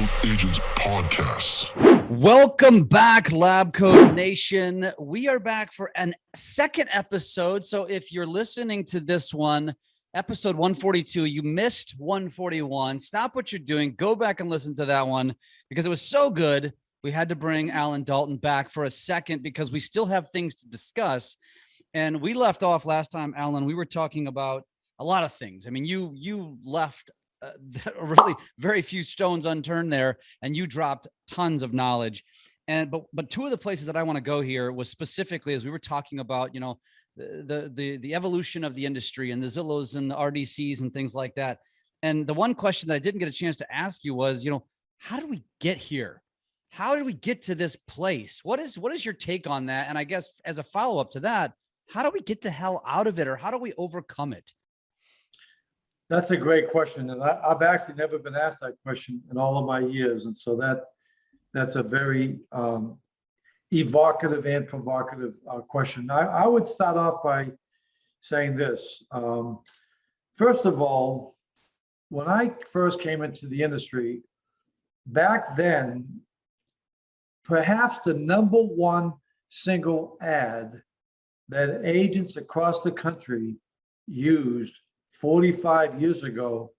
LabCoatAgents podcast. Welcome back, LabCoat Nation. We are back for a second episode. So if you're listening to this one, episode 142, you missed 141. Stop what you're doing. Go back and listen to that one because it was so good. We had to bring Allan Dalton back for a second because we still have things to discuss. And we left off last time, Allan, we were talking about a lot of things. I mean, you left really very few stones unturned there, and you dropped tons of knowledge. And but two of the places that I want to go here was specifically as we were talking about, you know, the evolution of the industry and the Zillows and the RDCs and things like that. And the one question that I didn't get a chance to ask you was, you know, how did we get here? How did we get to this place? What is your take on that? And I guess as a follow-up to that, how do we get the hell out of it, or how do we overcome it? That's a great question. And I've actually never been asked that question in all of my years. And so that's a very evocative and provocative question. I would start off by saying this. First of all, when I first came into the industry, back then, perhaps the number one single ad that agents across the country used 45 years ago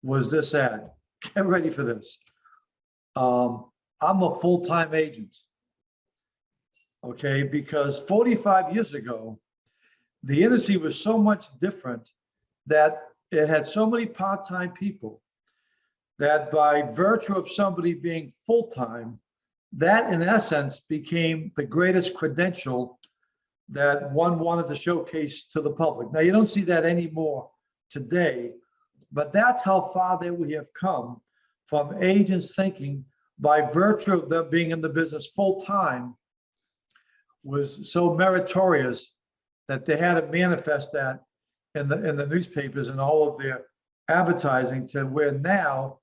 was this ad. Get ready for this. I'm a full-time agent. Okay, because 45 years ago, the industry was so much different that it had so many part-time people that by virtue of somebody being full-time, that in essence became the greatest credential that one wanted to showcase to the public. Now, you don't see that anymore today, but that's how far that we have come from agents thinking by virtue of them being in the business full-time was so meritorious that they had to manifest that in the newspapers and all of their advertising, to where now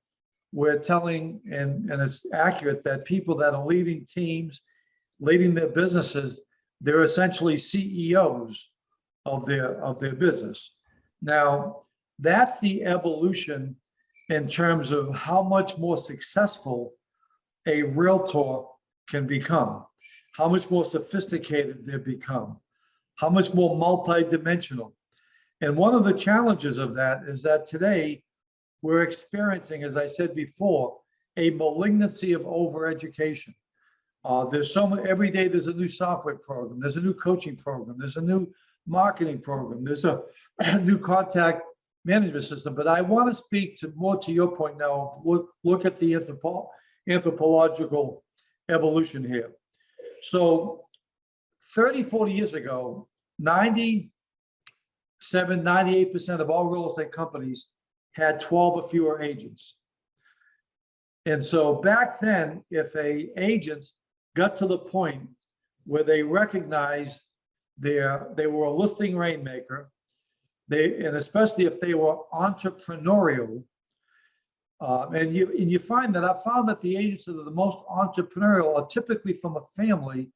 we're telling, and it's accurate, that people that are leading teams, leading their businesses, they're essentially CEOs of their business. Now, that's the evolution in terms of how much more successful a realtor can become, how much more sophisticated they become, how much more multidimensional. And one of the challenges of that is that today we're experiencing, as I said before, a malignancy of overeducation. There's so many, every day there's a new software program, there's a new coaching program, there's a new marketing program, there's a new contact management system. But I want to speak to more to your point now. Look at the anthropological evolution here. So 30, 40 years ago, 98% of all real estate companies had 12 or fewer agents. And so back then, if a agent got to the point where they recognized they were a listing rainmaker, and especially if they were entrepreneurial, and you find that I found that the agents that are the most entrepreneurial are typically from a family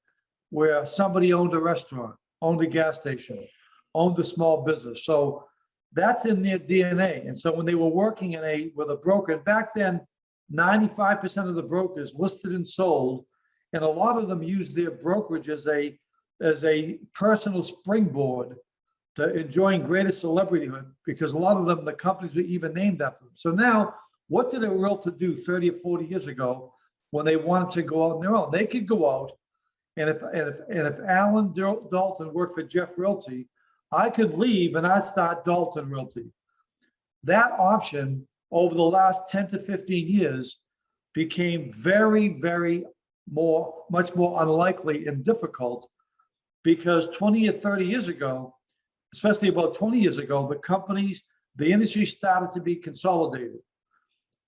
where somebody owned a restaurant, owned a gas station, owned a small business. So that's in their DNA. And so when they were working with a broker, and back then, 95% of the brokers listed and sold, and a lot of them used their brokerage as a personal springboard to enjoying greater celebrityhood, because a lot of them, the companies were even named after them. So now, what did a realtor do 30 or 40 years ago when they wanted to go out on their own? They could go out, and if Allan Dalton worked for Jeff Realty, I could leave and I'd start Dalton Realty. That option over the last 10 to 15 years became much more unlikely and difficult, because 20 or 30 years ago, especially about 20 years ago, the industry started to be consolidated.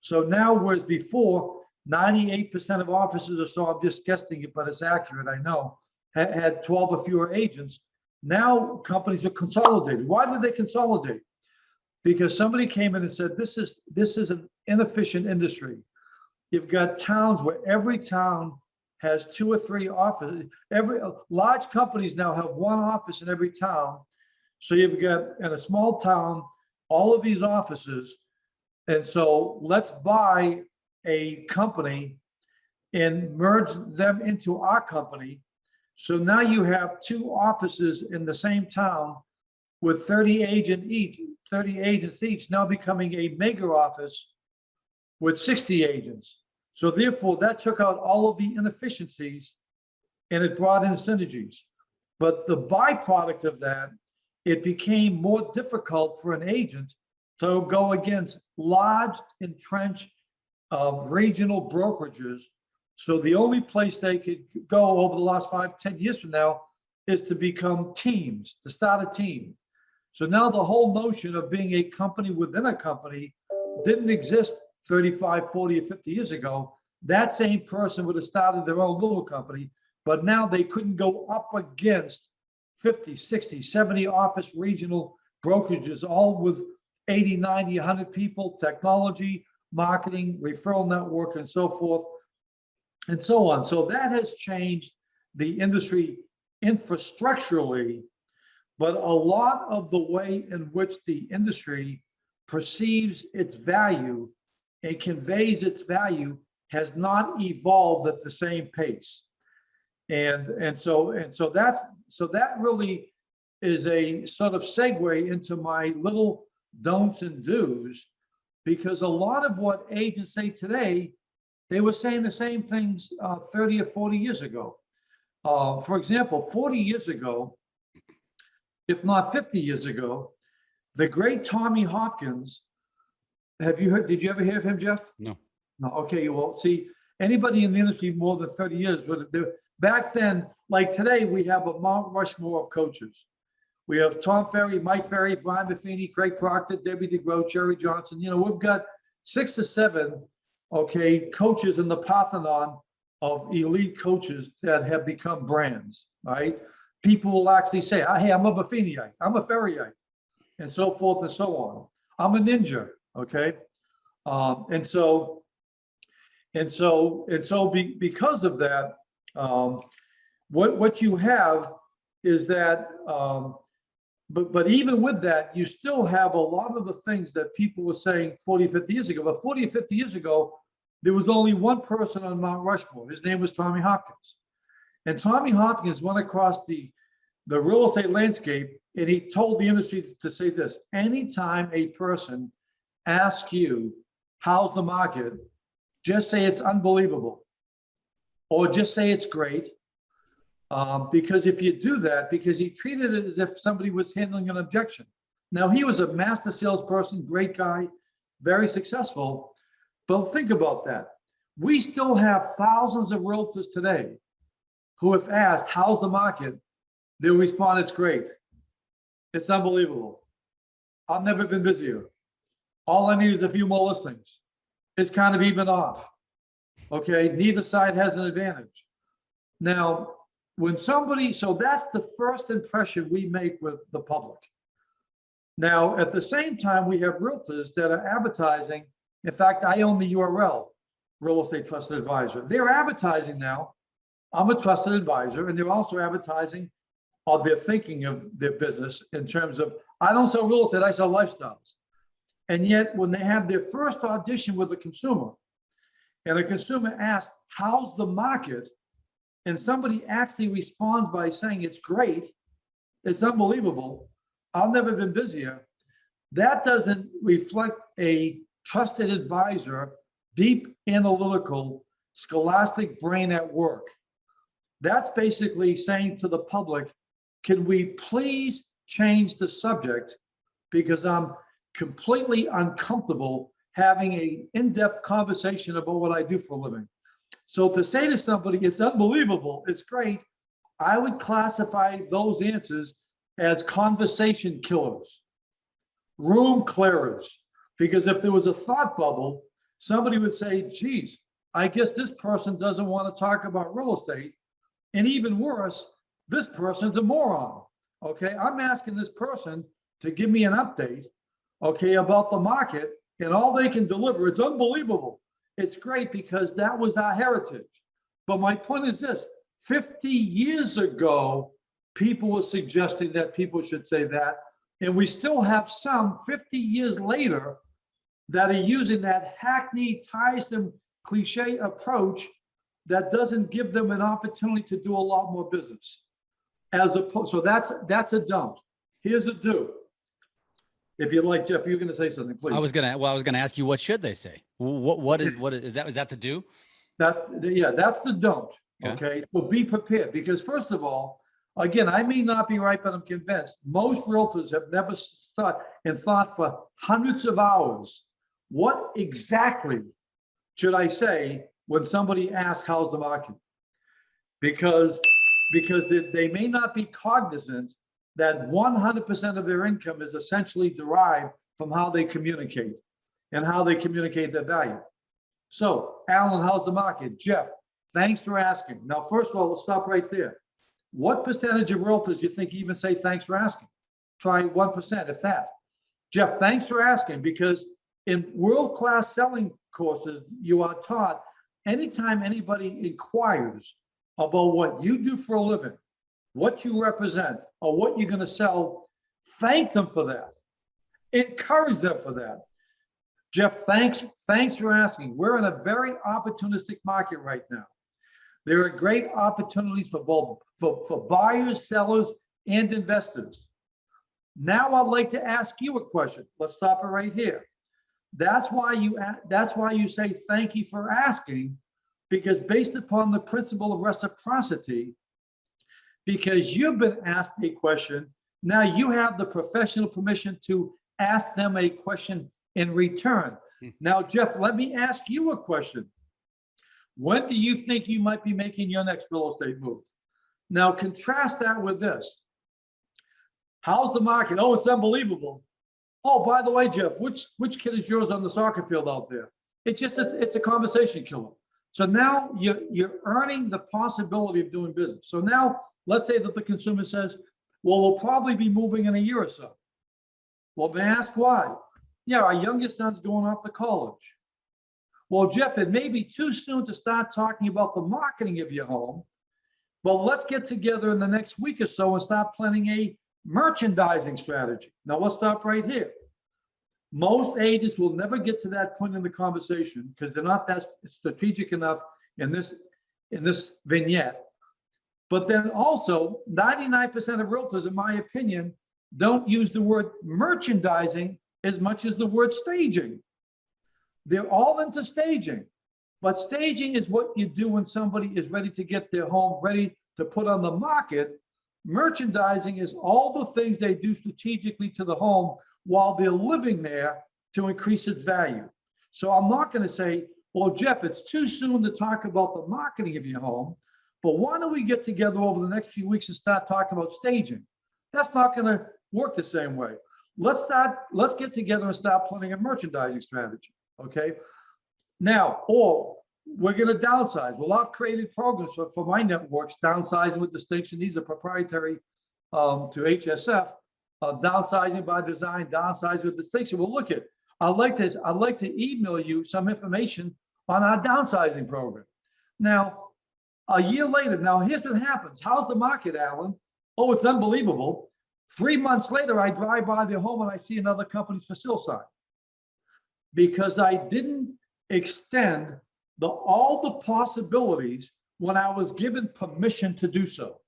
So now, whereas before, 98% of offices or so, I'm just guessing it, but it's accurate, I know, had 12 or fewer agents. Now companies are consolidated. Why did they consolidate? Because somebody came in and said, this is an inefficient industry. You've got towns where every town has 2 or 3 offices. Large companies now have 1 office in every town. So you've got, in a small town, all of these offices. And so let's buy a company and merged them into our company. So now you have two offices in the same town with 30 agents each, now becoming a mega office with 60 agents. So therefore, that took out all of the inefficiencies and it brought in synergies. But the byproduct of that, it became more difficult for an agent to go against large, entrenched regional brokerages. So the only place they could go over the last 5-10 years from now is to become teams, to start a team. So now the whole notion of being a company within a company didn't exist 35, 40, or 50 years ago. That same person would have started their own little company, but now they couldn't go up against 50, 60, 70 office regional brokerages, all with 80, 90, 100 people, technology, marketing, referral network, and so forth, and so on. So that has changed the industry infrastructurally, but a lot of the way in which the industry perceives its value and conveys its value has not evolved at the same pace. And so that really is a sort of segue into my little don'ts and do's, because a lot of what agents say today, they were saying the same things 30 or 40 years ago. For example, 40 years ago, if not 50 years ago, the great Tommy Hopkins, did you ever hear of him, Jeff? No. No, okay, well, see, anybody in the industry more than 30 years, back then, like today, we have a Mount Rushmore of coaches. We have Tom Ferry, Mike Ferry, Brian Buffini, Craig Proctor, Debbie DeGroat, Jerry Johnson. We've got 6 or 7, coaches in the Parthenon of elite coaches that have become brands, right? People will actually say, hey, I'm a Buffiniite, I'm a Ferryite, and so forth and so on. I'm a ninja, okay? Because of that, what you have is that, but even with that, you still have a lot of the things that people were saying 40, 50 years ago. But 40 or 50 years ago, there was only one person on Mount Rushmore. His name was Tommy Hopkins. And Tommy Hopkins went across the real estate landscape, and he told the industry to say this: anytime a person asks you, how's the market, just say it's unbelievable, or just say it's great. Because if you do that, because he treated it as if somebody was handling an objection. Now, he was a master salesperson, great guy, very successful. But think about that. We still have thousands of realtors today who, if asked, how's the market, they'll respond, it's great. It's unbelievable. I've never been busier. All I need is a few more listings. It's kind of even off. Okay, neither side has an advantage. Now, so that's the first impression we make with the public. Now, at the same time, we have realtors that are advertising. In fact, I own the URL, Real Estate Trusted Advisor. They're advertising now, I'm a trusted advisor, and they're also advertising, or they're thinking of their business in terms of, I don't sell real estate, I sell lifestyles. And yet, when they have their first audition with a consumer, and a consumer asks, how's the market? And somebody actually responds by saying, it's great, it's unbelievable, I've never been busier. That doesn't reflect a trusted advisor, deep analytical, scholastic brain at work. That's basically saying to the public, can we please change the subject, because I'm completely uncomfortable having an in-depth conversation about what I do for a living. So to say to somebody, it's unbelievable, it's great, I would classify those answers as conversation killers, room clearers. Because if there was a thought bubble, somebody would say, geez, I guess this person doesn't want to talk about real estate. And even worse, this person's a moron. Okay, I'm asking this person to give me an update, okay, about the market, and all they can deliver, it's unbelievable. It's great because that was our heritage. But my point is this: 50 years ago, people were suggesting that people should say that. And we still have some 50 years later that are using that hackneyed, tiresome cliche approach that doesn't give them an opportunity to do a lot more business. So that's a don't. Here's a do. If you'd like, Jeff, you're going to say something, please. I was gonna ask you, what should they say? What is that the do? That's the don't. Okay. Okay. So be prepared, because first of all, again, I may not be right, but I'm convinced most realtors have never thought for hundreds of hours, what exactly should I say when somebody asks, how's the market? Because they may not be cognizant that 100% of their income is essentially derived from how they communicate and how they communicate their value. So, Allan, how's the market? Jeff, thanks for asking. Now, first of all, let's stop right there. What percentage of realtors you think even say thanks for asking? Try 1%, if that. Jeff, thanks for asking, because in world-class selling courses, you are taught anytime anybody inquires about what you do for a living, what you represent, or what you're going to sell, thank them for that. Encourage them for that. Jeff, thanks for asking. We're in a very opportunistic market right now. There are great opportunities for both for buyers, sellers, and investors. Now I'd like to ask you a question. Let's stop it right here. That's why you say thank you for asking, because based upon the principle of reciprocity, because you've been asked a question, now you have the professional permission to ask them a question in return. Now, Jeff, let me ask you a question. When do you think you might be making your next real estate move? Now, contrast that with this. How's the market? Oh, it's unbelievable. Oh, by the way, Jeff, which kid is yours on the soccer field out there? It's a conversation killer. So now you're earning the possibility of doing business. So now let's say that the consumer says, well, we'll probably be moving in a year or so. Well, may I ask why? Yeah, our youngest son's going off to college. Well, Jeff, it may be too soon to start talking about the marketing of your home, but let's get together in the next week or so and start planning a merchandising strategy. Now let's stop right here. Most agents will never get to that point in the conversation because they're not that strategic enough in this vignette. But then also 99% of realtors, in my opinion, don't use the word merchandising as much as the word staging. They're all into staging, but staging is what you do when somebody is ready to get their home ready to put on the market. Merchandising is all the things they do strategically to the home while they're living there to increase its value. So I'm not going to say, well, Jeff, it's too soon to talk about the marketing of your home, but why don't we get together over the next few weeks and start talking about staging? That's not going to work the same way. Let's get together and start planning a merchandising strategy. Okay. Now, or we're going to downsize. Well, I've created programs for my networks, downsizing with distinction. These are proprietary to HSF, downsizing by design, downsizing with distinction. Well, look at, I'd like to email you some information on our downsizing program. Now, a year later, now here's what happens. How's the market, Allan? Oh, it's unbelievable. 3 months later, I drive by their home and I see another company's for sale sign. Because I didn't extend all the possibilities when I was given permission to do so.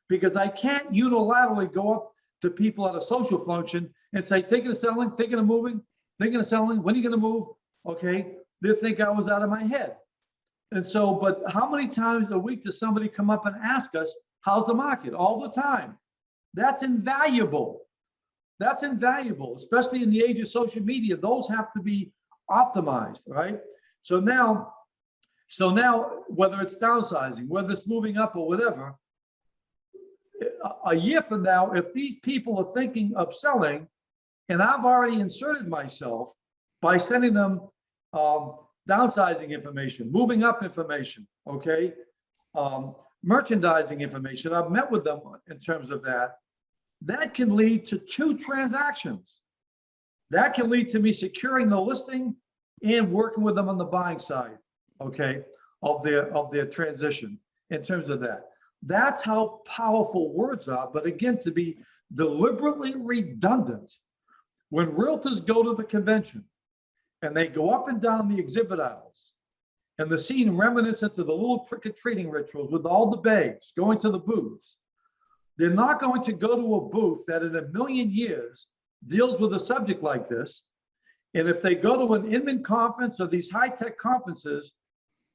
Because I can't unilaterally go up to people at a social function and say, thinking of selling, thinking of moving, thinking of selling, when are you going to move? Okay, they think I was out of my head. And so, but how many times a week does somebody come up and ask us, how's the market? All the time. That's invaluable. That's invaluable, especially in the age of social media. Those have to be optimized, right? So now, whether it's downsizing, whether it's moving up or whatever, a year from now, if these people are thinking of selling, and I've already inserted myself by sending them downsizing information, moving up information, okay, merchandising information, I've met with them in terms of that. That can lead to 2 transactions. That can lead to me securing the listing and working with them on the buying side, okay, of their transition in terms of that. That's how powerful words are. But again, to be deliberately redundant, when realtors go to the convention and they go up and down the exhibit aisles and the scene reminiscent to the little trick-or-treating rituals with all the bags going to the booths, they're not going to go to a booth that in a million years deals with a subject like this. And if they go to an Inman conference or these high-tech conferences,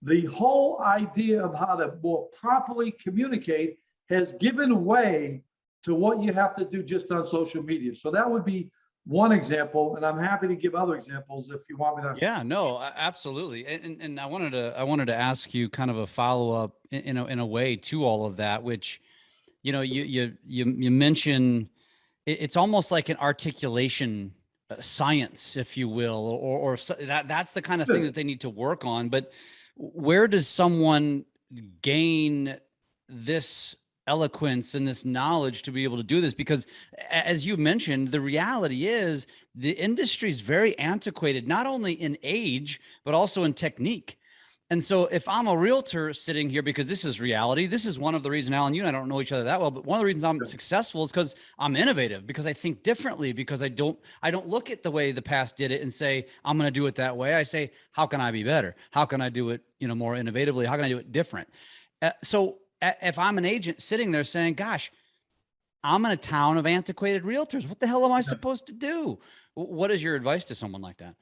the whole idea of how to more properly communicate has given way to what you have to do just on social media. So that would be one example, and I'm happy to give other examples if you want me to. Yeah, no, absolutely. And I wanted to ask you kind of a follow-up in a way to all of that, which, you know, you mentioned it's almost like an articulation science, if you will, or that's the kind of thing that they need to work on. But where does someone gain this eloquence and this knowledge to be able to do this? Because as you mentioned, the reality is the industry is very antiquated, not only in age, but also in technique. And so if I'm a realtor sitting here, because this is reality, this is one of the reasons, Allan, you and I don't know each other that well, but one of the reasons I'm successful is because I'm innovative, because I think differently, because I don't look at the way the past did it and say, I'm going to do it that way. I say, how can I be better? How can I do it, more innovatively? How can I do it different? So if I'm an agent sitting there saying, gosh, I'm in a town of antiquated realtors, what the hell am I supposed to do? What is your advice to someone like that?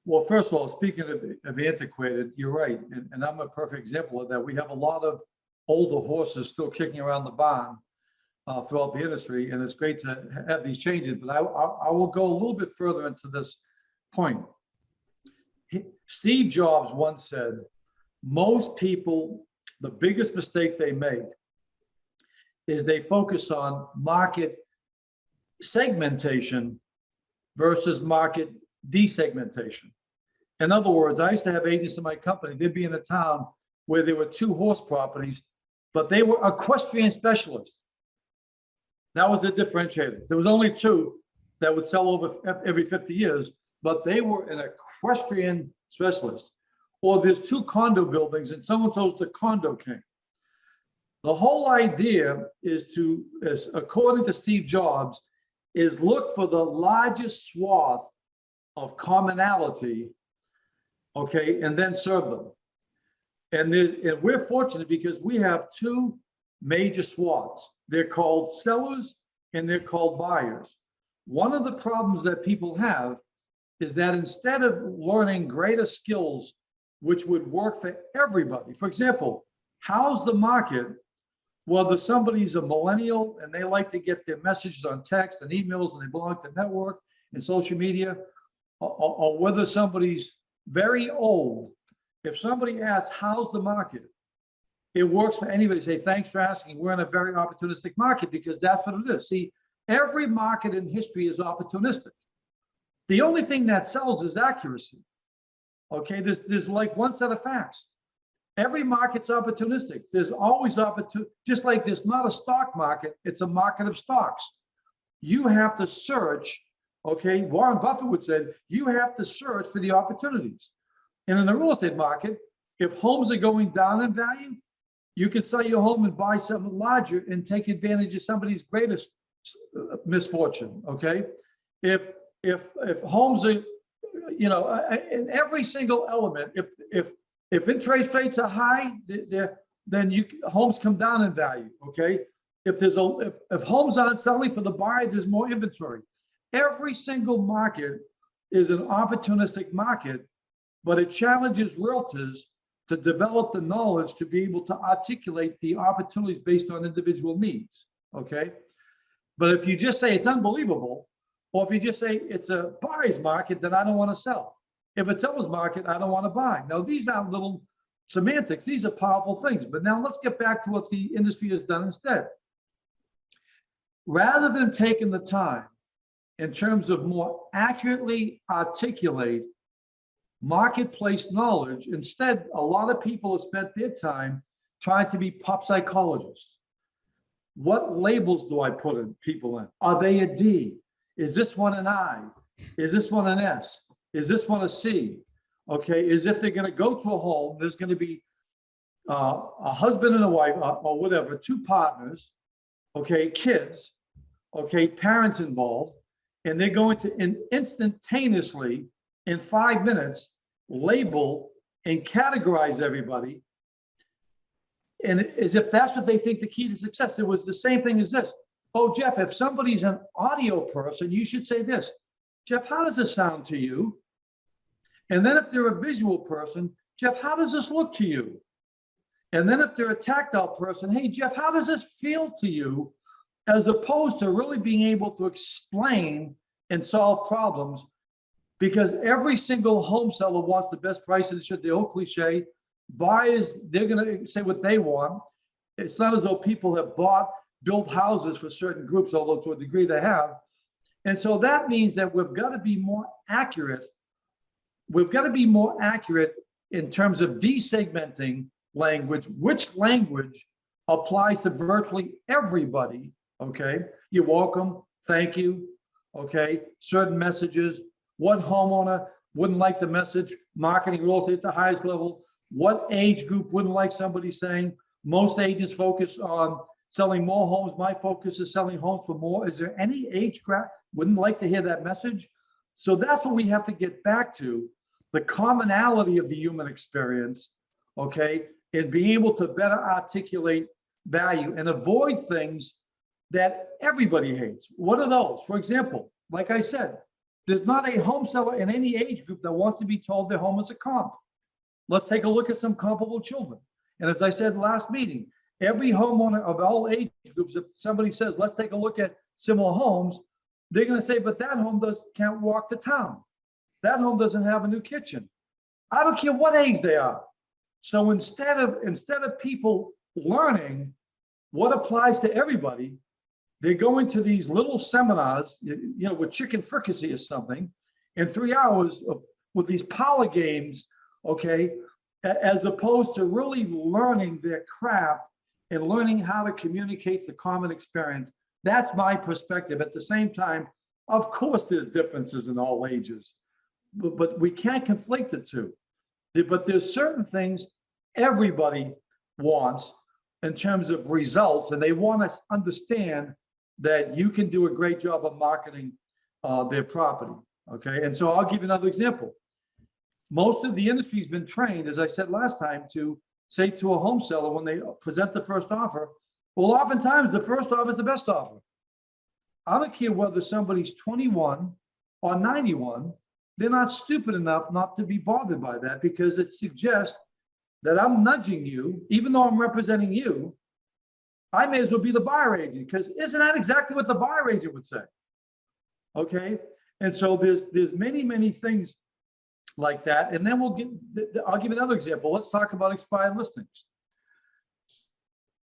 Well, first of all, speaking of antiquated, you're right. And I'm a perfect example of that. We have a lot of older horses still kicking around the barn throughout the industry. And it's great to have these changes. But I will go a little bit further into this point. Steve Jobs once said, most people, the biggest mistake they make is they focus on market segmentation versus market desegmentation. In other words, I used to have agents in my company. They'd be in a town where there were 2 horse properties, but they were equestrian specialists. That was the differentiator. There was only 2 that would sell over every 50 years, but they were an equestrian specialist. Or there's 2 condo buildings and so-and-so's the condo king. The whole idea is according to Steve Jobs, is look for the largest swath of commonality, okay, and then serve them. And we're fortunate because we have 2 major swaths. They're called sellers and they're called buyers. One of the problems that people have is that instead of learning greater skills, which would work for everybody, for example, how's the market? Whether somebody's a millennial and they like to get their messages on text and emails and they belong to network and social media, or whether somebody's very old, if somebody asks, how's the market? It works for anybody to say, thanks for asking. We're in a very opportunistic market because that's what it is. See, every market in history is opportunistic. The only thing that sells is accuracy. Okay, there's like one set of facts. Every market's opportunistic. There's always opportunity, just like there's not a stock market, it's a market of stocks. You have to search, okay? Warren Buffett would say, you have to search for the opportunities. And in the real estate market, if homes are going down in value, you can sell your home and buy something larger and take advantage of somebody's greatest misfortune, okay? If homes are, in every single element, if interest rates are high, then homes come down in value. Okay, if homes aren't selling for the buyer, there's more inventory. Every single market is an opportunistic market, but it challenges realtors to develop the knowledge to be able to articulate the opportunities based on individual needs. Okay, but if you just say it's unbelievable, or if you just say it's a buyer's market, then I don't want to sell. If it's seller's market, I don't want to buy. Now, these aren't little semantics. These are powerful things. But now let's get back to what the industry has done instead. Rather than taking the time in terms of more accurately articulate marketplace knowledge, instead, a lot of people have spent their time trying to be pop psychologists. What labels do I put people in? Are they a D? Is this one an I? Is this one an S? Is this one a C? Okay, is if they're going to go to a home, there's going to be a husband and a wife, or whatever, 2 partners, okay, kids, okay, parents involved, and they're going to instantaneously, in 5 minutes, label and categorize everybody. And as if that's what they think the key to success. It was the same thing as this. Oh, Jeff, if somebody's an audio person, you should say this. Jeff, how does this sound to you? And then if they're a visual person, Jeff, how does this look to you? And then if they're a tactile person, hey, Jeff, how does this feel to you? As opposed to really being able to explain and solve problems, because every single home seller wants the best price. And the old cliche, buyers, they're going to say what they want. It's not as though people have built houses for certain groups, although to a degree they have. And so that means that we've got to be more accurate. We've got to be more accurate in terms of desegmenting language, which language applies to virtually everybody. Okay, you're welcome, thank you. Okay, certain messages. What homeowner wouldn't like the message? Marketing real estate at the highest level. What age group wouldn't like somebody saying? Most agents focus on selling more homes. My focus is selling homes for more. Is there any age group wouldn't like to hear that message? So that's what we have to get back to, the commonality of the human experience, okay, and being able to better articulate value and avoid things that everybody hates. What are those? For example, like I said, there's not a home seller in any age group that wants to be told their home is a comp. Let's take a look at some comparable children. And as I said last meeting, every homeowner of all age groups, if somebody says, let's take a look at similar homes, they're going to say, but that home can't walk to town. That home doesn't have a new kitchen. I don't care what age they are. So instead of people learning what applies to everybody, they're going to these little seminars, with chicken fricassee or something, in 3 hours with these power games, okay, as opposed to really learning their craft and learning how to communicate the common experience. That's my perspective. At the same time, of course, there's differences in all ages, but we can't conflate the two. But there's certain things everybody wants in terms of results, and they want to understand that you can do a great job of marketing their property, okay? And so I'll give you another example. Most of the industry has been trained, as I said last time, to say to a home seller when they present the first offer, well, oftentimes the first offer is the best offer. I don't care whether somebody's 21 or 91, they're not stupid enough not to be bothered by that, because it suggests that I'm nudging you, even though I'm representing you, I may as well be the buyer agent, because isn't that exactly what the buyer agent would say? Okay, and so there's many things like that. And then I'll give another example. Let's talk about expired listings.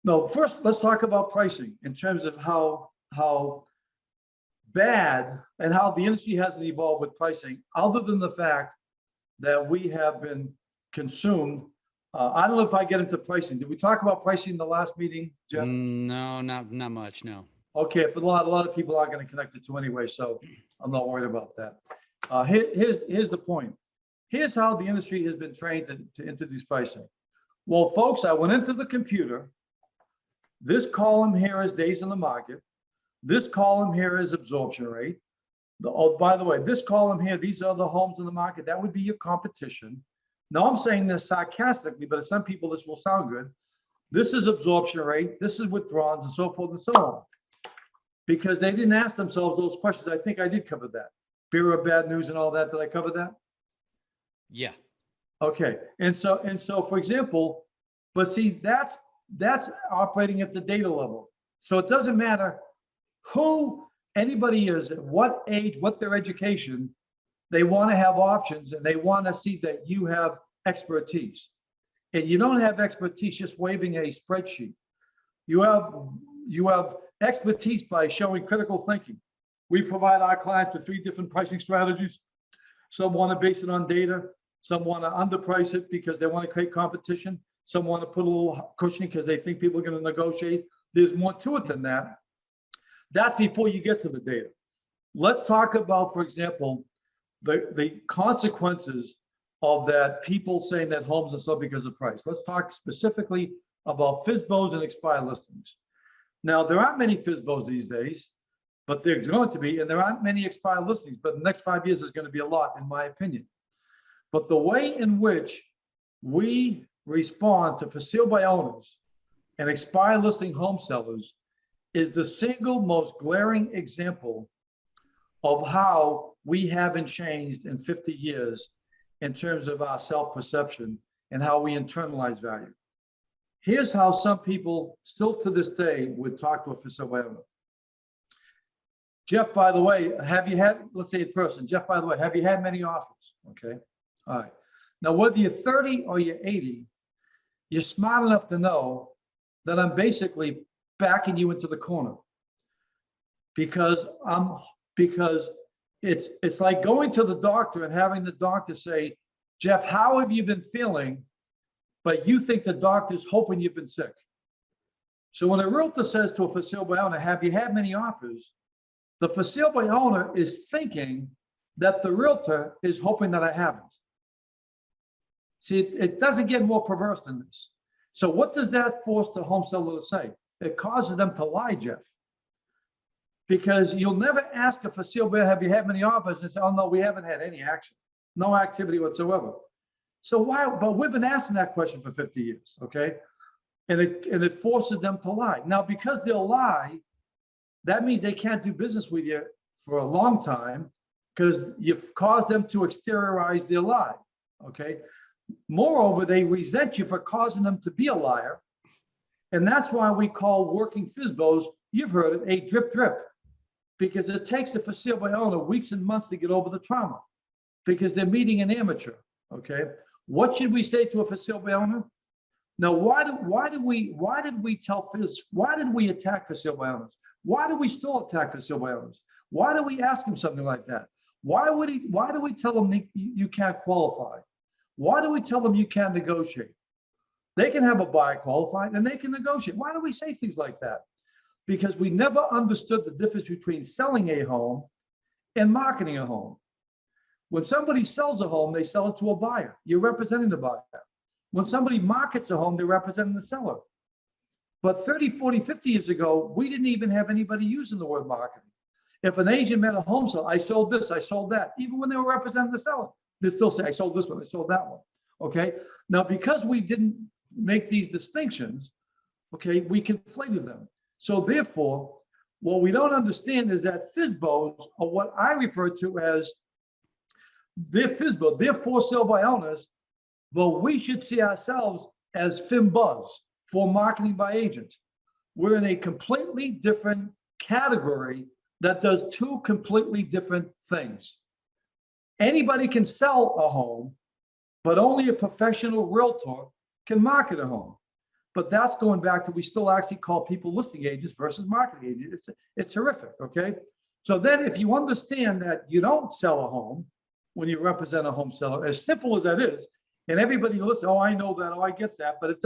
No, first let's talk about pricing in terms of how bad and how the industry hasn't evolved with pricing, other than the fact that we have been consumed. I don't know if I get into pricing. Did we talk about pricing in the last meeting, Jeff? No, not much, no. Okay, for a lot of people are going to connect it to anyway, so I'm not worried about that. Here's the point. Here's how the industry has been trained to introduce pricing. Well, folks, I went into the computer. This column here is days on the market. This column here is absorption rate. Oh, by the way, this column here, these are the homes in the market. That would be your competition. Now, I'm saying this sarcastically, but to some people, this will sound good. This is absorption rate. This is withdrawals and so forth and so on. Because they didn't ask themselves those questions. I think I did cover that. Beer of bad news and all that. Did I cover that? Yeah. Okay. And so, for example, but see, that's operating at the data level. So it doesn't matter who anybody is, at what age, what their education, they want to have options and they want to see that you have expertise. And you don't have expertise just waving a spreadsheet. You have expertise by showing critical thinking. We provide our clients with 3 different pricing strategies. Some want to base it on data. Some want to underprice it because they want to create competition. Some want to put a little cushioning because they think people are going to negotiate. There's more to it than that. That's before you get to the data. Let's talk about, for example, the consequences of that, people saying that homes are sold because of price. Let's talk specifically about FSBOs and expired listings. Now, there aren't many FSBOs these days, but there's going to be, and there aren't many expired listings, but the next 5 years is going to be a lot, in my opinion. But the way in which we respond to for sale by owners and expired listing home sellers is the single most glaring example of how we haven't changed in 50 years in terms of our self-perception and how we internalize value. Here's how some people still to this day would talk to a for sale by owner. Jeff, by the way, have you had, let's say in person, Jeff, by the way, have you had many offers? Okay, all right. Now, whether you're 30 or you're 80, you're smart enough to know that I'm basically backing you into the corner because it's like going to the doctor and having the doctor say, Jeff, how have you been feeling? But you think the doctor's hoping you've been sick. So when a realtor says to a for sale by owner, have you had many offers? The for sale by owner is thinking that the realtor is hoping that I haven't. See, it doesn't get more perverse than this. So what does that force the home seller to say? It causes them to lie, Jeff. Because you'll never ask a for sale by owner, have you had many offers? And say, oh no, we haven't had any action, no activity whatsoever. So why, but we've been asking that question for 50 years, okay? And it forces them to lie. Now, because they'll lie, that means they can't do business with you for a long time because you've caused them to exteriorize their lie, okay? Moreover, they resent you for causing them to be a liar. And that's why we call working FSBOs, you've heard it, a drip drip, because it takes the for sale by owner weeks and months to get over the trauma because they're meeting an amateur, okay? What should we say to a for sale by owner? Now, why did we attack for sale by owners? Why do we still attack for sale by owners? Why do we ask him something like that? Why do we tell them you can't qualify? Why do we tell them you can't negotiate? They can have a buyer qualified and they can negotiate. Why do we say things like that? Because we never understood the difference between selling a home and marketing a home. When somebody sells a home, they sell it to a buyer. You're representing the buyer. When somebody markets a home, they're representing the seller. But 30, 40, 50 years ago, we didn't even have anybody using the word marketing. If an agent met a home seller, I sold this, I sold that. Even when they were representing the seller, they still say, I sold this one, I sold that one. Okay. Now, because we didn't make these distinctions, okay, we conflated them. So therefore, what we don't understand is that FSBOs are what I refer to as their FSBO, they're for sale by owners, but we should see ourselves as FMBUs, for marketing by agents. We're in a completely different category that does two completely different things. Anybody can sell a home, but only a professional realtor can market a home. But that's going back to, we still actually call people listing agents versus marketing agents. It's horrific, okay? So then if you understand that you don't sell a home when you represent a home seller, as simple as that is, and everybody listens, oh, I know that, oh, I get that, but it's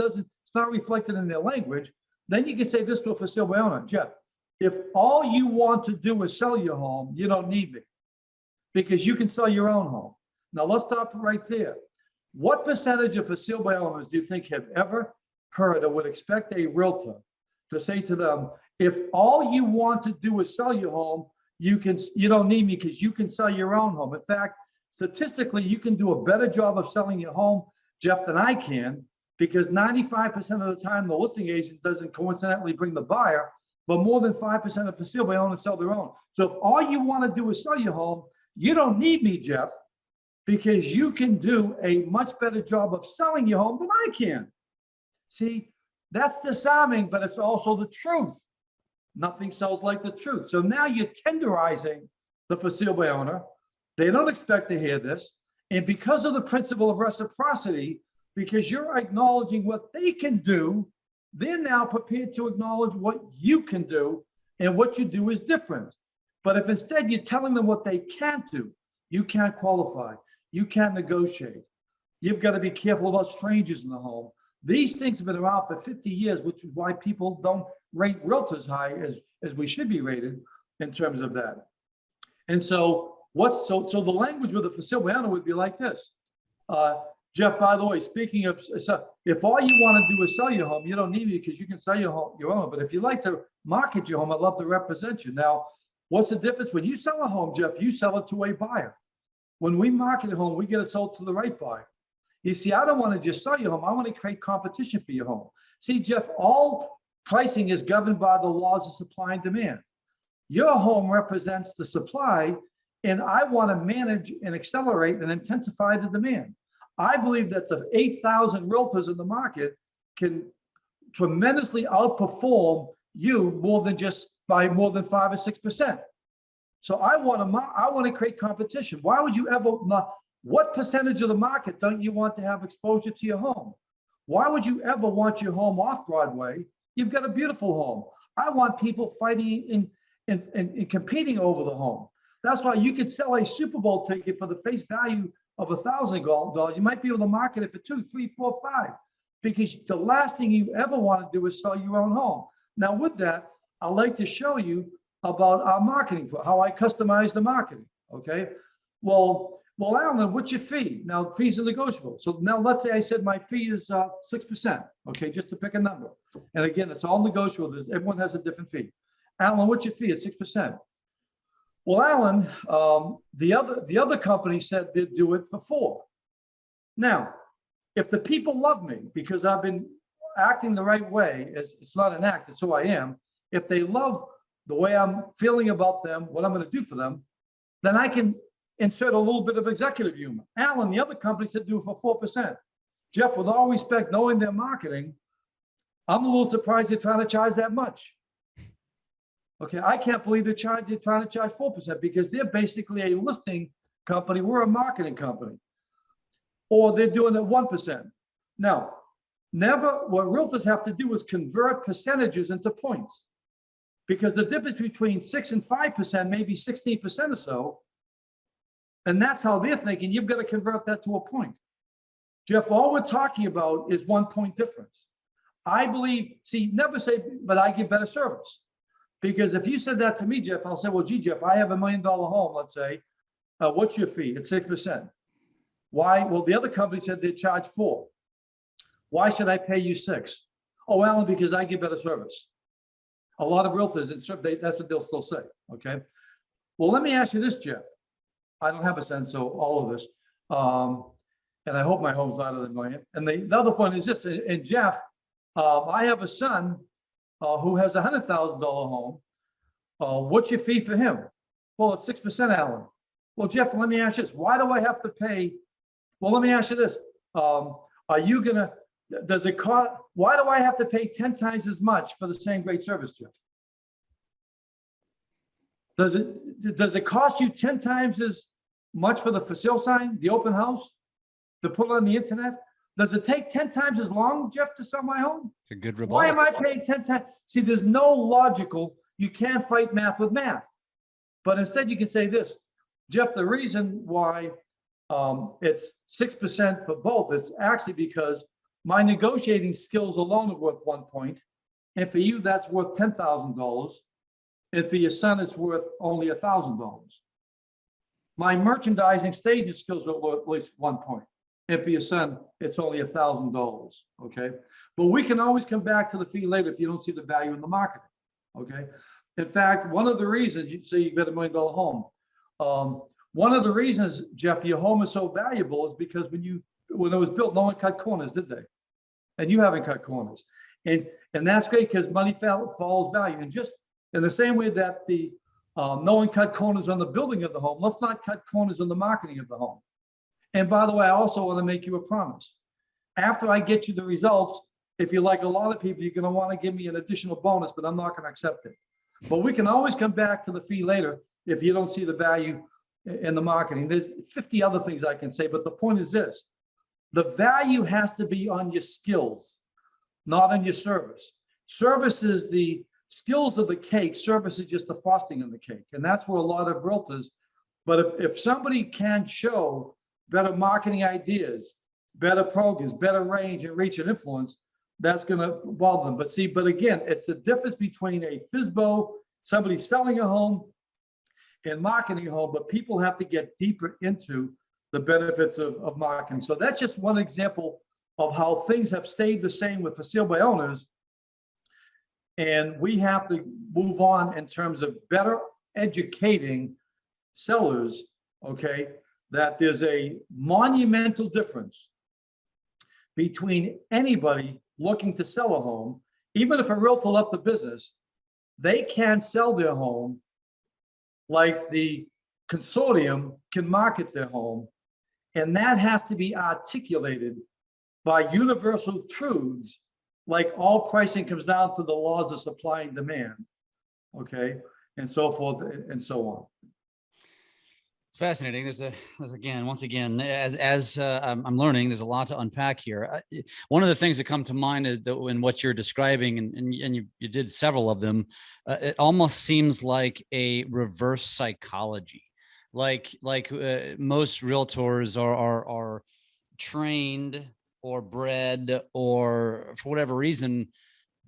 not reflected in their language, then you can say this to a for sale by owner, Jeff, if all you want to do is sell your home, you don't need me because you can sell your own home. Now let's stop right there. What percentage of for sale by owners do you think have ever heard or would expect a realtor to say to them, if all you want to do is sell your home, you don't need me because you can sell your own home. In fact, statistically, you can do a better job of selling your home, Jeff, than I can, because 95% of the time, the listing agent doesn't coincidentally bring the buyer, but more than 5% of for sale by owners sell their own. So if all you want to do is sell your home, you don't need me, Jeff, because you can do a much better job of selling your home than I can. See, that's disarming, but it's also the truth. Nothing sells like the truth. So now you're tenderizing the for sale by owner. They don't expect to hear this. And because of the principle of reciprocity, because you're acknowledging what they can do, they're now prepared to acknowledge what you can do, and what you do is different. But if instead you're telling them what they can't do, you can't qualify, you can't negotiate, you've got to be careful about strangers in the home. These things have been around for 50 years, which is why people don't rate realtors high as we should be rated in terms of that. And so so the language with the for sale by owner would be like this. Jeff, by the way, speaking of, if all you want to do is sell your home, you don't need me because you can sell your own. But if you like to market your home, I'd love to represent you. Now, what's the difference? When you sell a home, Jeff, you sell it to a buyer. When we market a home, we get it sold to the right buyer. You see, I don't want to just sell your home. I want to create competition for your home. See, Jeff, all pricing is governed by the laws of supply and demand. Your home represents the supply, and I want to manage and accelerate and intensify the demand. I believe that the 8,000 realtors in the market can tremendously outperform you by more than 5 or 6%. So I want to create competition. Why would you ever not? What percentage of the market don't you want to have exposure to your home? Why would you ever want your home off Broadway? You've got a beautiful home. I want people fighting and competing over the home. That's why you could sell a Super Bowl ticket for the face value of $1,000. You might be able to market it for 2, 3, 4, 5, because the last thing you ever want to do is sell your own home. Now, with that, I'd like to show you about our marketing, how I customize the marketing. Okay. Well, Allan, what's your fee? Now, fees are negotiable. So now let's say I said my fee is 6%. Okay, just to pick a number. And again, it's all negotiable. Everyone has a different fee. Allan, what's your fee at 6%? Well, Allan, the other company said they'd do it for 4%. Now, if the people love me because I've been acting the right way, it's not an act, it's who I am. If they love the way I'm feeling about them, what I'm going to do for them, then I can insert a little bit of executive humor. Allan, the other company said do it for 4%. Jeff, with all respect, knowing their marketing, I'm a little surprised they're trying to charge that much. Okay, I can't believe they're trying to charge 4% because they're basically a listing company. We're a marketing company. Or they're doing it 1%. Now, what realtors have to do is convert percentages into points, because the difference between 6 and 5% may be 16% or so. And that's how they're thinking. You've got to convert that to a point. Jeff, all we're talking about is 1 point difference. I believe, see, never say, but I give better service. Because if you said that to me, Jeff, I'll say, well, gee, Jeff, I have $1 million home, let's say. What's your fee? It's 6%. Why? Well, the other company said they charge 4%. Why should I pay you 6%? Oh, Allan, because I give better service. A lot of realtors, that's what they'll still say, okay? Well, let me ask you this, Jeff. I don't have a sense of all of this. And I hope my home's louder than mine. And the other point is this, and Jeff, I have a son who has a $100,000 home. What's your fee for him? Well, it's 6%, Allan. Well, Jeff, let me ask you this. Why do I have to pay? Well, let me ask you this. Are you gonna, does it cost, why do I have to pay 10 times as much for the same great service, Jeff? Does it cost you 10 times as much for the for sale sign, the open house, to put it on the internet? Does it take 10 times as long, Jeff, to sell my home? It's a good rebuttal. Why am I paying 10 times? See, there's no logical, you can't fight math with math. But instead you can say this, Jeff, the reason why it's 6% for both, it's actually because my negotiating skills alone are worth 1 point. And for you, that's worth $10,000. And for your son, it's worth only $1,000. My merchandising staging skills are worth at least 1 point. And for your son, it's only $1,000, okay? But we can always come back to the fee later if you don't see the value in the marketing, okay? In fact, one of the reasons, you say you got $1 million home, one of the reasons, Jeff, your home is so valuable is because when it was built, no one cut corners, did they? And you haven't cut corners. And that's great because money follows value. And just in the same way that no one cut corners on the building of the home, let's not cut corners on the marketing of the home. And by the way, I also want to make you a promise. After I get you the results, if you're like a lot of people, you're going to want to give me an additional bonus, but I'm not going to accept it. But we can always come back to the fee later if you don't see the value in the marketing. There's 50 other things I can say, but the point is this. The value has to be on your skills, not on your service. Service is the skills of the cake. Service is just the frosting on the cake. And that's where a lot of realtors, but if somebody can show better marketing ideas, better programs, better range and reach and influence, that's going to bother them. But again, it's the difference between a FSBO, somebody selling a home, and marketing a home, but people have to get deeper into the benefits of marketing. So that's just one example of how things have stayed the same with for sale by owners. And we have to move on in terms of better educating sellers, okay, that there's a monumental difference between anybody looking to sell a home. Even if a realtor left the business, they can't sell their home like the consortium can market their home. And that has to be articulated by universal truths, like all pricing comes down to the laws of supply and demand, okay, and so forth and so on. It's fascinating. Once again, as I'm learning, there's a lot to unpack here. One of the things that come to mind in what you're describing, and you did several of them, it almost seems like a reverse psychology. Like most realtors are trained or bred, or for whatever reason,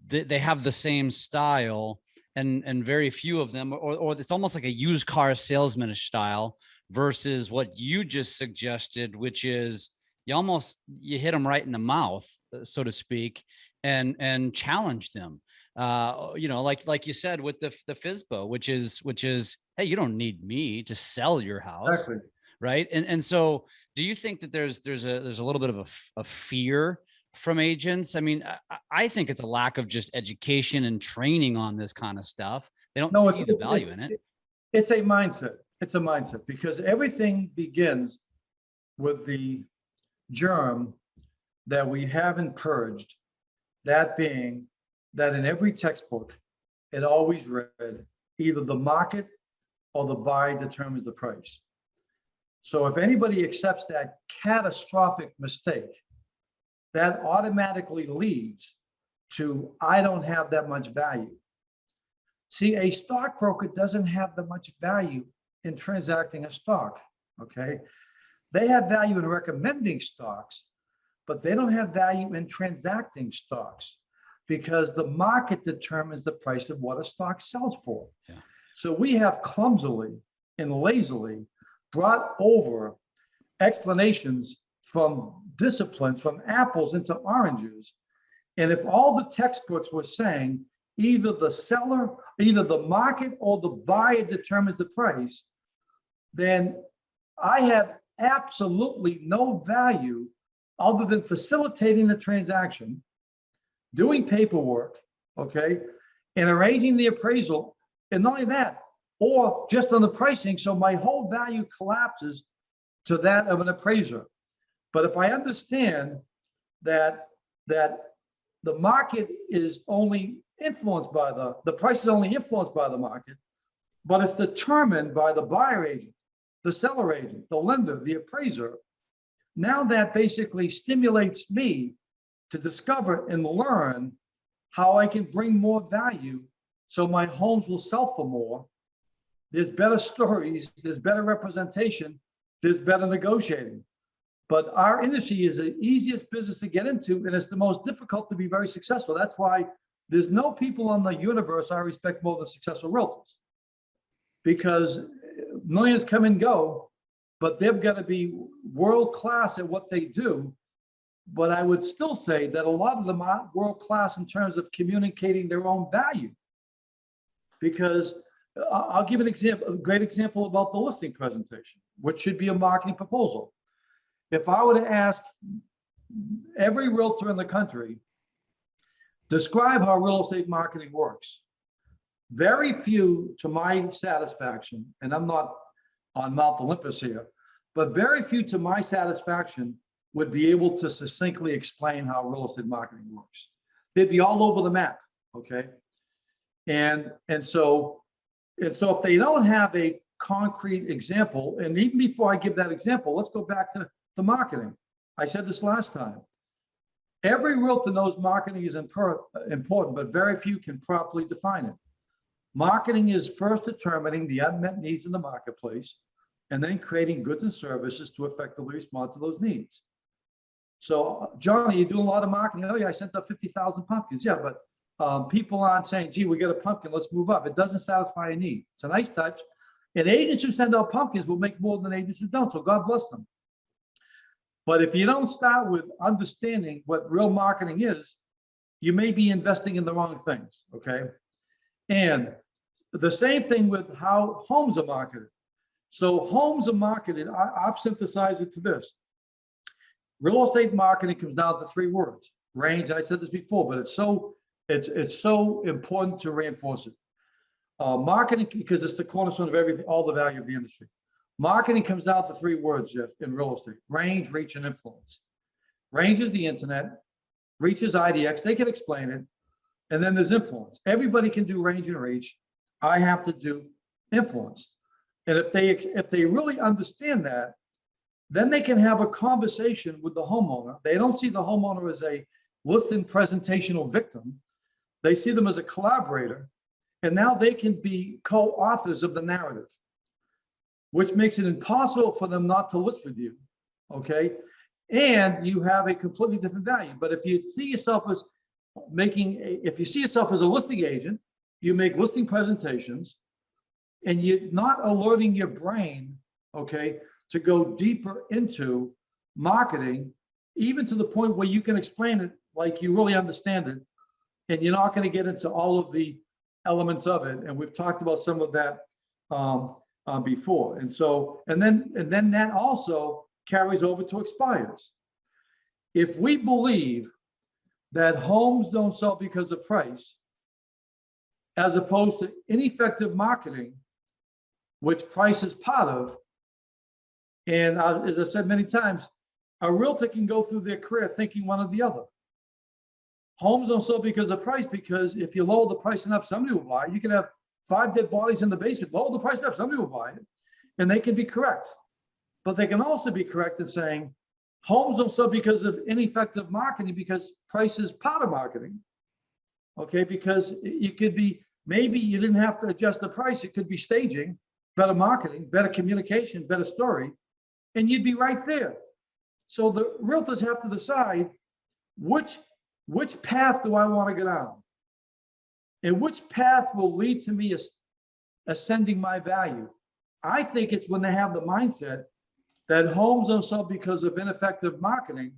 they have the same style, and very few of them, or it's almost like a used car salesman-ish style, versus what you just suggested, which is you hit them right in the mouth, so to speak, and challenge them. Like you said with the FSBO, which is, hey, you don't need me to sell your house. Exactly. Right. And so do you think that there's a little bit of a fear from agents? I mean, I think it's a lack of just education and training on this kind of stuff. They don't see the value in it. It's a mindset. It's a mindset, because everything begins with the germ that we haven't purged. That being that in every textbook, it always read either the market or the buyer determines the price. So if anybody accepts that catastrophic mistake, that automatically leads to, I don't have that much value. See, a stockbroker doesn't have that much value in transacting a stock, okay? They have value in recommending stocks, but they don't have value in transacting stocks, because the market determines the price of what a stock sells for. Yeah. So we have clumsily and lazily brought over explanations from disciplines, from apples into oranges. And if all the textbooks were saying either the market or the buyer determines the price, then I have absolutely no value other than facilitating the transaction, doing paperwork, okay, and arranging the appraisal. And not only that, or just on the pricing, so my whole value collapses to that of an appraiser. But if I understand that the market is only influenced by the price is only influenced by the market, but it's determined by the buyer agent, the seller agent, the lender, the appraiser. Now that basically stimulates me to discover and learn how I can bring more value so my homes will sell for more. There's better stories, there's better representation, there's better negotiating. But our industry is the easiest business to get into, and it's the most difficult to be very successful. That's why there's no people on the universe I respect more than successful realtors, because millions come and go, but they've got to be world-class at what they do. But I would still say that a lot of them aren't world-class in terms of communicating their own value. Because I'll give an example, a great example about the listing presentation, which should be a marketing proposal. If I were to ask every realtor in the country, describe how real estate marketing works, very few, to my satisfaction, and I'm not on Mount Olympus here, but very few to my satisfaction would be able to succinctly explain how real estate marketing works. They'd be all over the map, okay? And so if they don't have a concrete example, and even before I give that example, let's go back to the marketing. I said this last time. Every realtor knows marketing is important, but very few can properly define it. Marketing is first determining the unmet needs in the marketplace, and then creating goods and services to effectively respond to those needs. So, Johnny, you're doing a lot of marketing. Oh yeah, I sent out 50,000 pumpkins. Yeah, but people aren't saying, gee, we got a pumpkin, let's move up. It doesn't satisfy a need. It's a nice touch. And agents who send out pumpkins will make more than agents who don't, so God bless them. But if you don't start with understanding what real marketing is, you may be investing in the wrong things, okay? And the same thing with how homes are marketed. So homes are marketed, I've synthesized it to this. Real estate marketing comes down to three words: range. I said this before, but it's so important to reinforce it. Marketing, because it's the cornerstone of everything, all the value of the industry. Marketing comes down to three words, Jeff, in real estate: range, reach, and influence. Range is the internet, reach is IDX, they can explain it, and then there's influence. Everybody can do range and reach. I have to do influence. And if they really understand that, then they can have a conversation with the homeowner. They don't see the homeowner as a listing presentational victim. They see them as a collaborator, and now they can be co-authors of the narrative, which makes it impossible for them not to list with you, okay? And you have a completely different value. But if you see yourself as if you see yourself as a listing agent, you make listing presentations, and you're not alerting your brain, okay, to go deeper into marketing, even to the point where you can explain it like you really understand it, and you're not going to get into all of the elements of it. And we've talked about some of that before. And then that also carries over to expires. If we believe that homes don't sell because of price, as opposed to ineffective marketing, which price is part of, and as I've said many times, a realtor can go through their career thinking one or the other. Homes don't sell because of price, because if you lower the price enough, somebody will buy it. You can have 5 dead bodies in the basement, lower the price enough, somebody will buy it. And they can be correct. But they can also be correct in saying homes don't sell because of ineffective marketing, because price is part of marketing. Okay, because it could be, maybe you didn't have to adjust the price. It could be staging, better marketing, better communication, better story, and you'd be right there. So the realtors have to decide which path do I want to go down? And which path will lead to me ascending my value? I think it's when they have the mindset that homes don't sell because of ineffective marketing,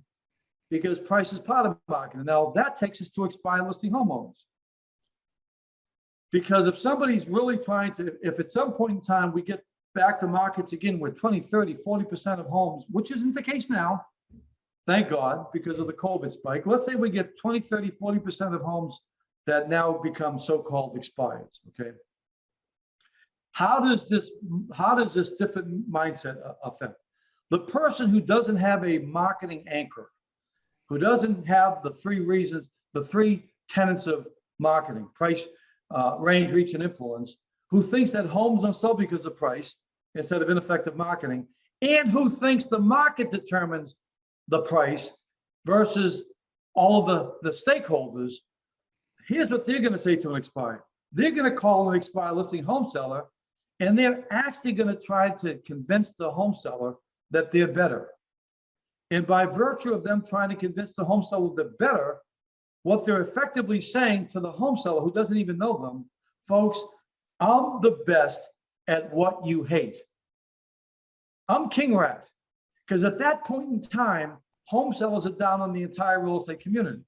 because price is part of marketing. Now that takes us to expired listing homeowners. Because if somebody's really trying to, if at some point in time we get back to markets again where 20, 30, 40% of homes, which isn't the case now, thank God, because of the COVID spike. Let's say we get 20, 30, 40% of homes that now become so-called expired, okay? How does this different mindset affect? The person who doesn't have a marketing anchor, who doesn't have the three reasons, the three tenets of marketing: price, range, reach, and influence, who thinks that homes don't sell because of price instead of ineffective marketing, and who thinks the market determines the price versus all of the stakeholders, here's what they're going to say to an expired. They're going to call an expired listing home seller, and they're actually going to try to convince the home seller that they're better. And by virtue of them trying to convince the home seller they're better, what they're effectively saying to the home seller who doesn't even know them, folks, I'm the best at what you hate. I'm king rat. Because at that point in time, home sellers are down on the entire real estate community.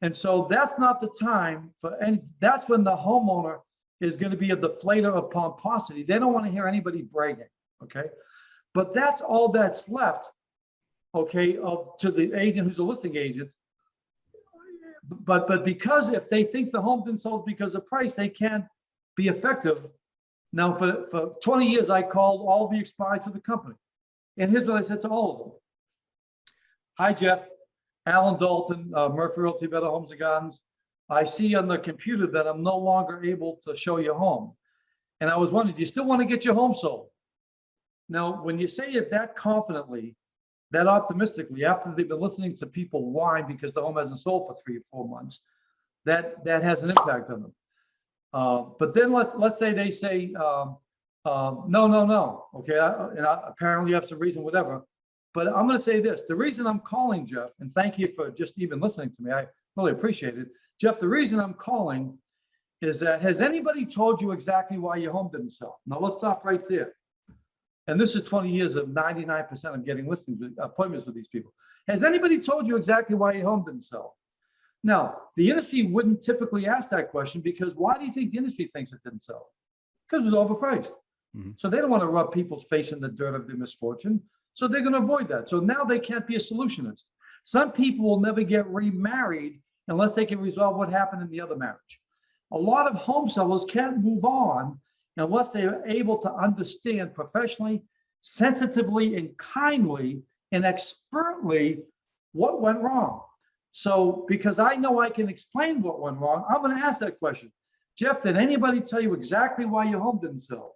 And so that's not the time for any, that's when the homeowner is going to be a deflator of pomposity. They don't want to hear anybody bragging, okay? But that's all that's left, okay, to the agent who's a listing agent. But because if they think the home didn't sell because of price, they can't be effective. Now, for 20 years, I called all the expireds of the company. And here's what I said to all of them. Hi, Jeff. Allan Dalton, Murphy Realty, Better Homes and Gardens. I see on the computer that I'm no longer able to show your home. And I was wondering, do you still want to get your home sold? Now, when you say it that confidently, that optimistically, after they've been listening to people whine because the home hasn't sold for 3 or 4 months, that has an impact on them. But then let's say they say, no. Okay, apparently you have some reason, whatever. But I'm going to say this. The reason I'm calling, Jeff, and thank you for just even listening to me. I really appreciate it. Jeff, the reason I'm calling is that, has anybody told you exactly why your home didn't sell? Now let's stop right there. And this is 20 years of 99% of getting listings, appointments with these people. Has anybody told you exactly why your home didn't sell? Now, the industry wouldn't typically ask that question, because why do you think the industry thinks it didn't sell? Because it was overpriced. Mm-hmm. So they don't want to rub people's face in the dirt of their misfortune. So they're going to avoid that. So now they can't be a solutionist. Some people will never get remarried unless they can resolve what happened in the other marriage. A lot of home sellers can't move on unless they are able to understand professionally, sensitively, and kindly and expertly what went wrong. So because I know I can explain what went wrong, I'm going to ask that question. Jeff, did anybody tell you exactly why your home didn't sell?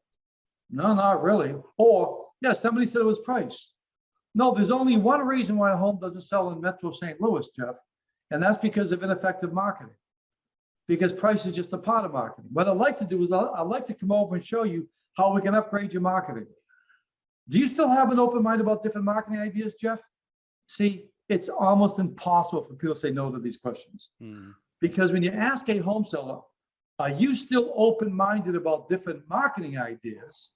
No, not really. Or, yeah, somebody said it was price. No, there's only one reason why a home doesn't sell in Metro St. Louis, Jeff, and that's because of ineffective marketing. Because price is just a part of marketing. What I'd like to do is I'd like to come over and show you how we can upgrade your marketing. Do you still have an open mind about different marketing ideas, Jeff? See, it's almost impossible for people to say no to these questions. Because when you ask a home seller, are you still open-minded about different marketing ideas?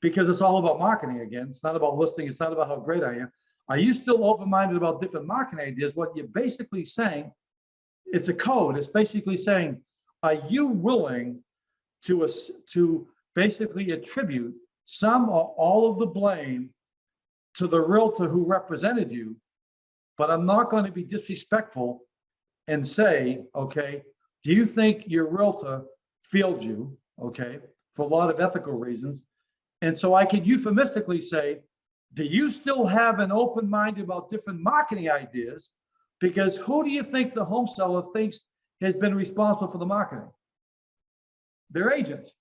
Because it's all about marketing again. It's not about listing. It's not about how great I am. Are you still open-minded about different marketing ideas? What you're basically saying, it's a code. It's basically saying, are you willing to basically attribute some or all of the blame to the realtor who represented you? But I'm not going to be disrespectful and say, okay, do you think your realtor failed you, okay, for a lot of ethical reasons? And so I could euphemistically say, do you still have an open mind about different marketing ideas? Because who do you think the home seller thinks has been responsible for the marketing? Their agent.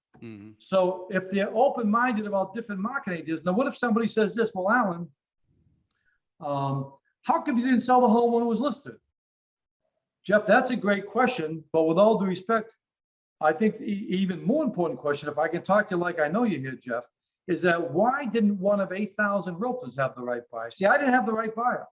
So if they're open-minded about different marketing ideas, now what if somebody says this, well, Allan, how come you didn't sell the home when it was listed? Jeff, that's a great question, but with all due respect, I think the even more important question, if I can talk to you like I know you here, Jeff, is that why didn't one of 8,000 realtors have the right buyer? See, I didn't have the right buyer.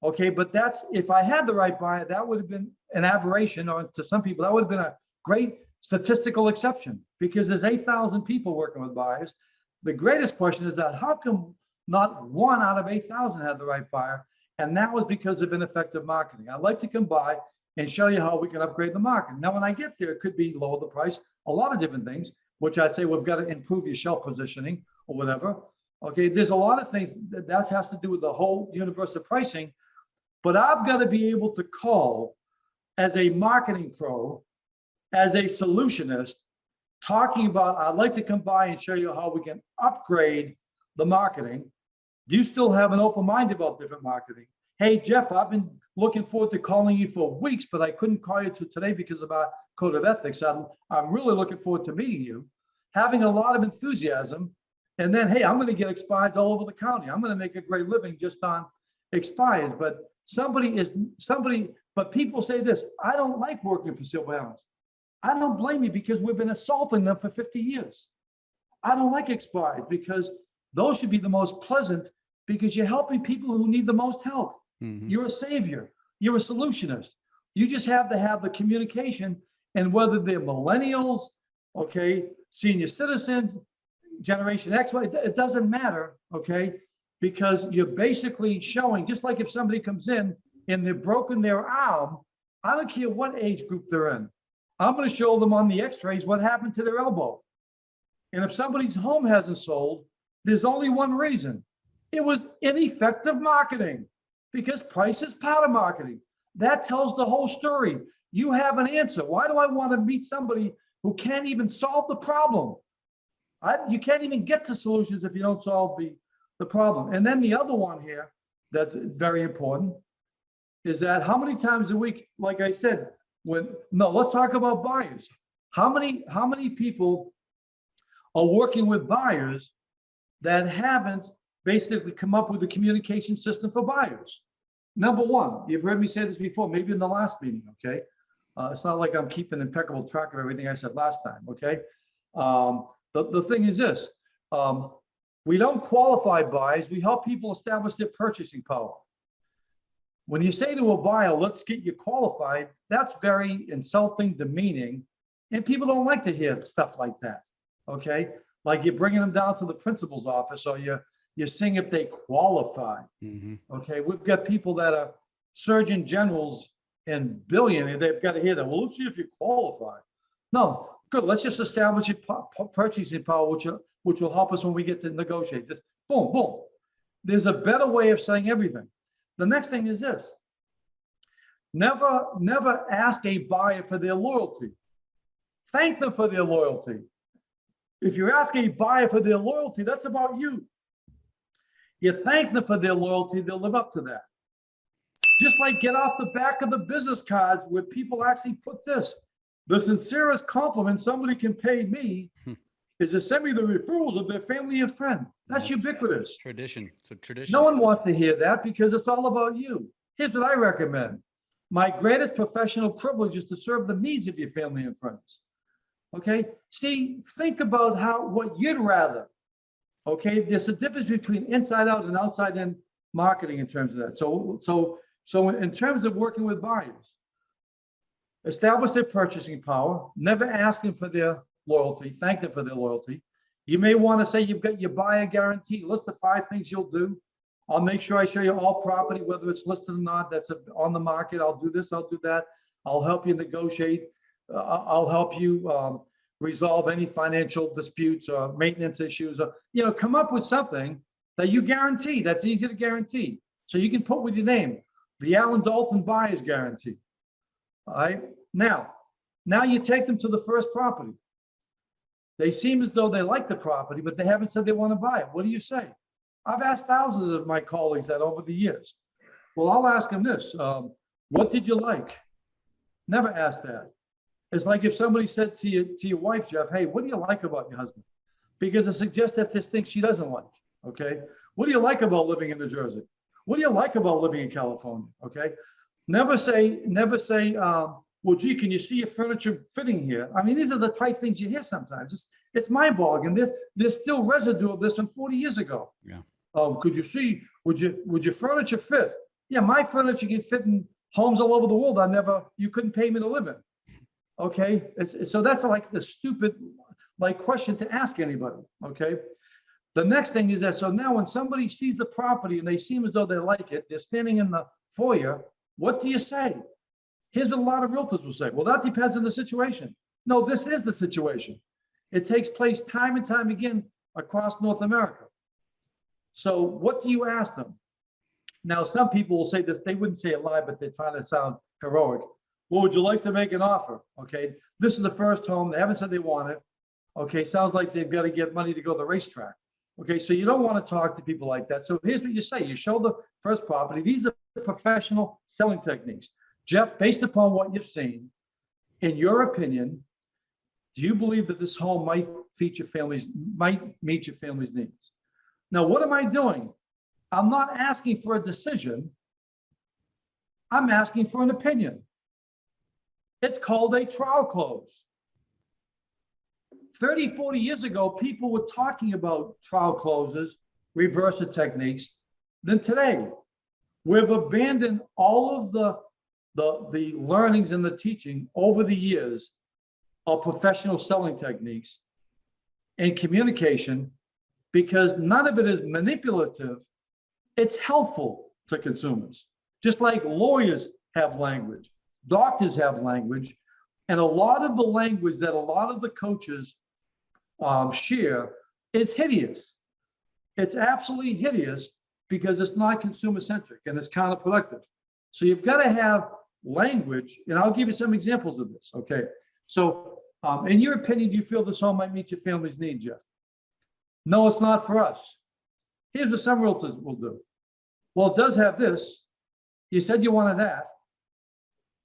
Okay, but that's, if I had the right buyer, that would have been an aberration, or to some people, that would have been a great statistical exception, because there's 8,000 people working with buyers. The greatest question is that how come not 1 out of 8,000 had the right buyer? And that was because of ineffective marketing. I'd like to come by and show you how we can upgrade the market. Now, when I get there, it could be lower the price, a lot of different things, which I'd say we've got to improve your shelf positioning or whatever. Okay, there's a lot of things that has to do with the whole universe of pricing, but I've got to be able to call as a marketing pro, as a solutionist, talking about, I'd like to come by and show you how we can upgrade the marketing. Do you still have an open mind about different marketing? Hey, Jeff, I've been looking forward to calling you for weeks, but I couldn't call you today because of our code of ethics. I'm really looking forward to meeting you, having a lot of enthusiasm. And then, hey, I'm going to get expires all over the county. I'm going to make a great living just on expires. But but people say this, I don't like working for Silver Islands. I don't blame you, because we've been assaulting them for 50 years. I don't like expires, because those should be the most pleasant, because you're helping people who need the most help. You're a savior. You're a solutionist. You just have to have the communication, and whether they're millennials, okay, senior citizens, Generation X, Y, it doesn't matter, okay, because you're basically showing, just like if somebody comes in and they've broken their arm, I don't care what age group they're in. I'm going to show them on the x-rays what happened to their elbow. And if somebody's home hasn't sold, there's only one reason. It was ineffective marketing, because price is part of marketing. That tells the whole story. You have an answer. Why do I want to meet somebody who can't even solve the problem? You can't even get to solutions if you don't solve the problem. And then the other one here that's very important is that how many times a week, like I said, let's talk about buyers. How many people are working with buyers that haven't basically come up with a communication system for buyers? Number one, you've heard me say this before, maybe in the last meeting, okay? It's not like I'm keeping impeccable track of everything I said last time, okay? The thing is this, we don't qualify buyers, we help people establish their purchasing power. When you say to a buyer, let's get you qualified, that's very insulting, demeaning, and people don't like to hear stuff like that, okay? Like you're bringing them down to the principal's office, or you're seeing if they qualify, okay? We've got people that are surgeon generals and billionaires, they've got to hear that. Well, let's see if you qualify. No, good, let's just establish your purchasing power, which will help us when we get to negotiate. Just boom, boom. There's a better way of saying everything. The next thing is this. Never ask a buyer for their loyalty. Thank them for their loyalty. If you ask a buyer for their loyalty, that's about you. You thank them for their loyalty, they'll live up to that. Just like get off the back of the business cards where people actually put this. The sincerest compliment somebody can pay me is to send me the referrals of their family and friend. That's ubiquitous. Tradition. It's a tradition. No one wants to hear that because it's all about you. Here's what I recommend. My greatest professional privilege is to serve the needs of your family and friends. Okay? See, think about what you'd rather. Okay? There's a difference between inside out and outside in marketing in terms of that. So in terms of working with buyers, establish their purchasing power, never ask them for their loyalty, thank them for their loyalty. You may want to say you've got your buyer guarantee, list the 5 things you'll do. I'll make sure I show you all property, whether it's listed or not, that's on the market. I'll do this, I'll do that. I'll help you negotiate. I'll help you resolve any financial disputes or maintenance issues. Or, come up with something that you guarantee, that's easy to guarantee. So you can put with your name, the Allan Dalton buyer's guarantee. All right, now you take them to the first property. They seem as though they like the property, but they haven't said they want to buy it. What do you say? I've asked thousands of my colleagues that over the years. Well, I'll ask them this. What did you like? Never ask that. It's like if somebody said to your wife, Jeff, hey, what do you like about your husband? Because it suggests that there's things she doesn't like, okay? What do you like about living in New Jersey? What do you like about living in California, okay? Never say, well, gee, can you see your furniture fitting here? I mean, these are the type things you hear sometimes. It's mind-boggling. There's still residue of this from 40 years ago. Yeah. Could you see, would your furniture fit? Yeah, my furniture can fit in homes all over the world. You couldn't pay me to live in. Okay, so that's like the stupid question to ask anybody. Okay, the next thing is that, so now when somebody sees the property and they seem as though they like it, they're standing in the foyer, what do you say? Here's what a lot of realtors will say. Well, that depends on the situation. No, this is the situation. It takes place time and time again across North America. So what do you ask them? Now, some people will say this, they wouldn't say it live, but they're trying to sound heroic. Well, would you like to make an offer? Okay, this is the first home. They haven't said they want it. Okay, sounds like they've got to get money to go to the racetrack. Okay, so you don't want to talk to people like that. So here's what you say. You show the first property. These are professional selling techniques. Jeff, based upon what you've seen, in your opinion, do you believe that this home might meet your family's needs? Now, what am I doing? I'm not asking for a decision. I'm asking for an opinion. It's called a trial close. 30, 40 years ago, people were talking about trial closes, reverser techniques. Then today, we've abandoned all of the learnings and the teaching over the years of professional selling techniques and communication, because none of it is manipulative. It's helpful to consumers. Just like lawyers have language, doctors have language, and a lot of the language that a lot of the coaches share is hideous. It's absolutely hideous because it's not consumer centric and it's counterproductive. So you've got to have language, and I'll give you some examples of this. Okay, so in your opinion, do you feel this home might meet your family's need, Jeff? No, it's not for us. Here's what some realtors will do. Well, it does have this. You said you wanted that.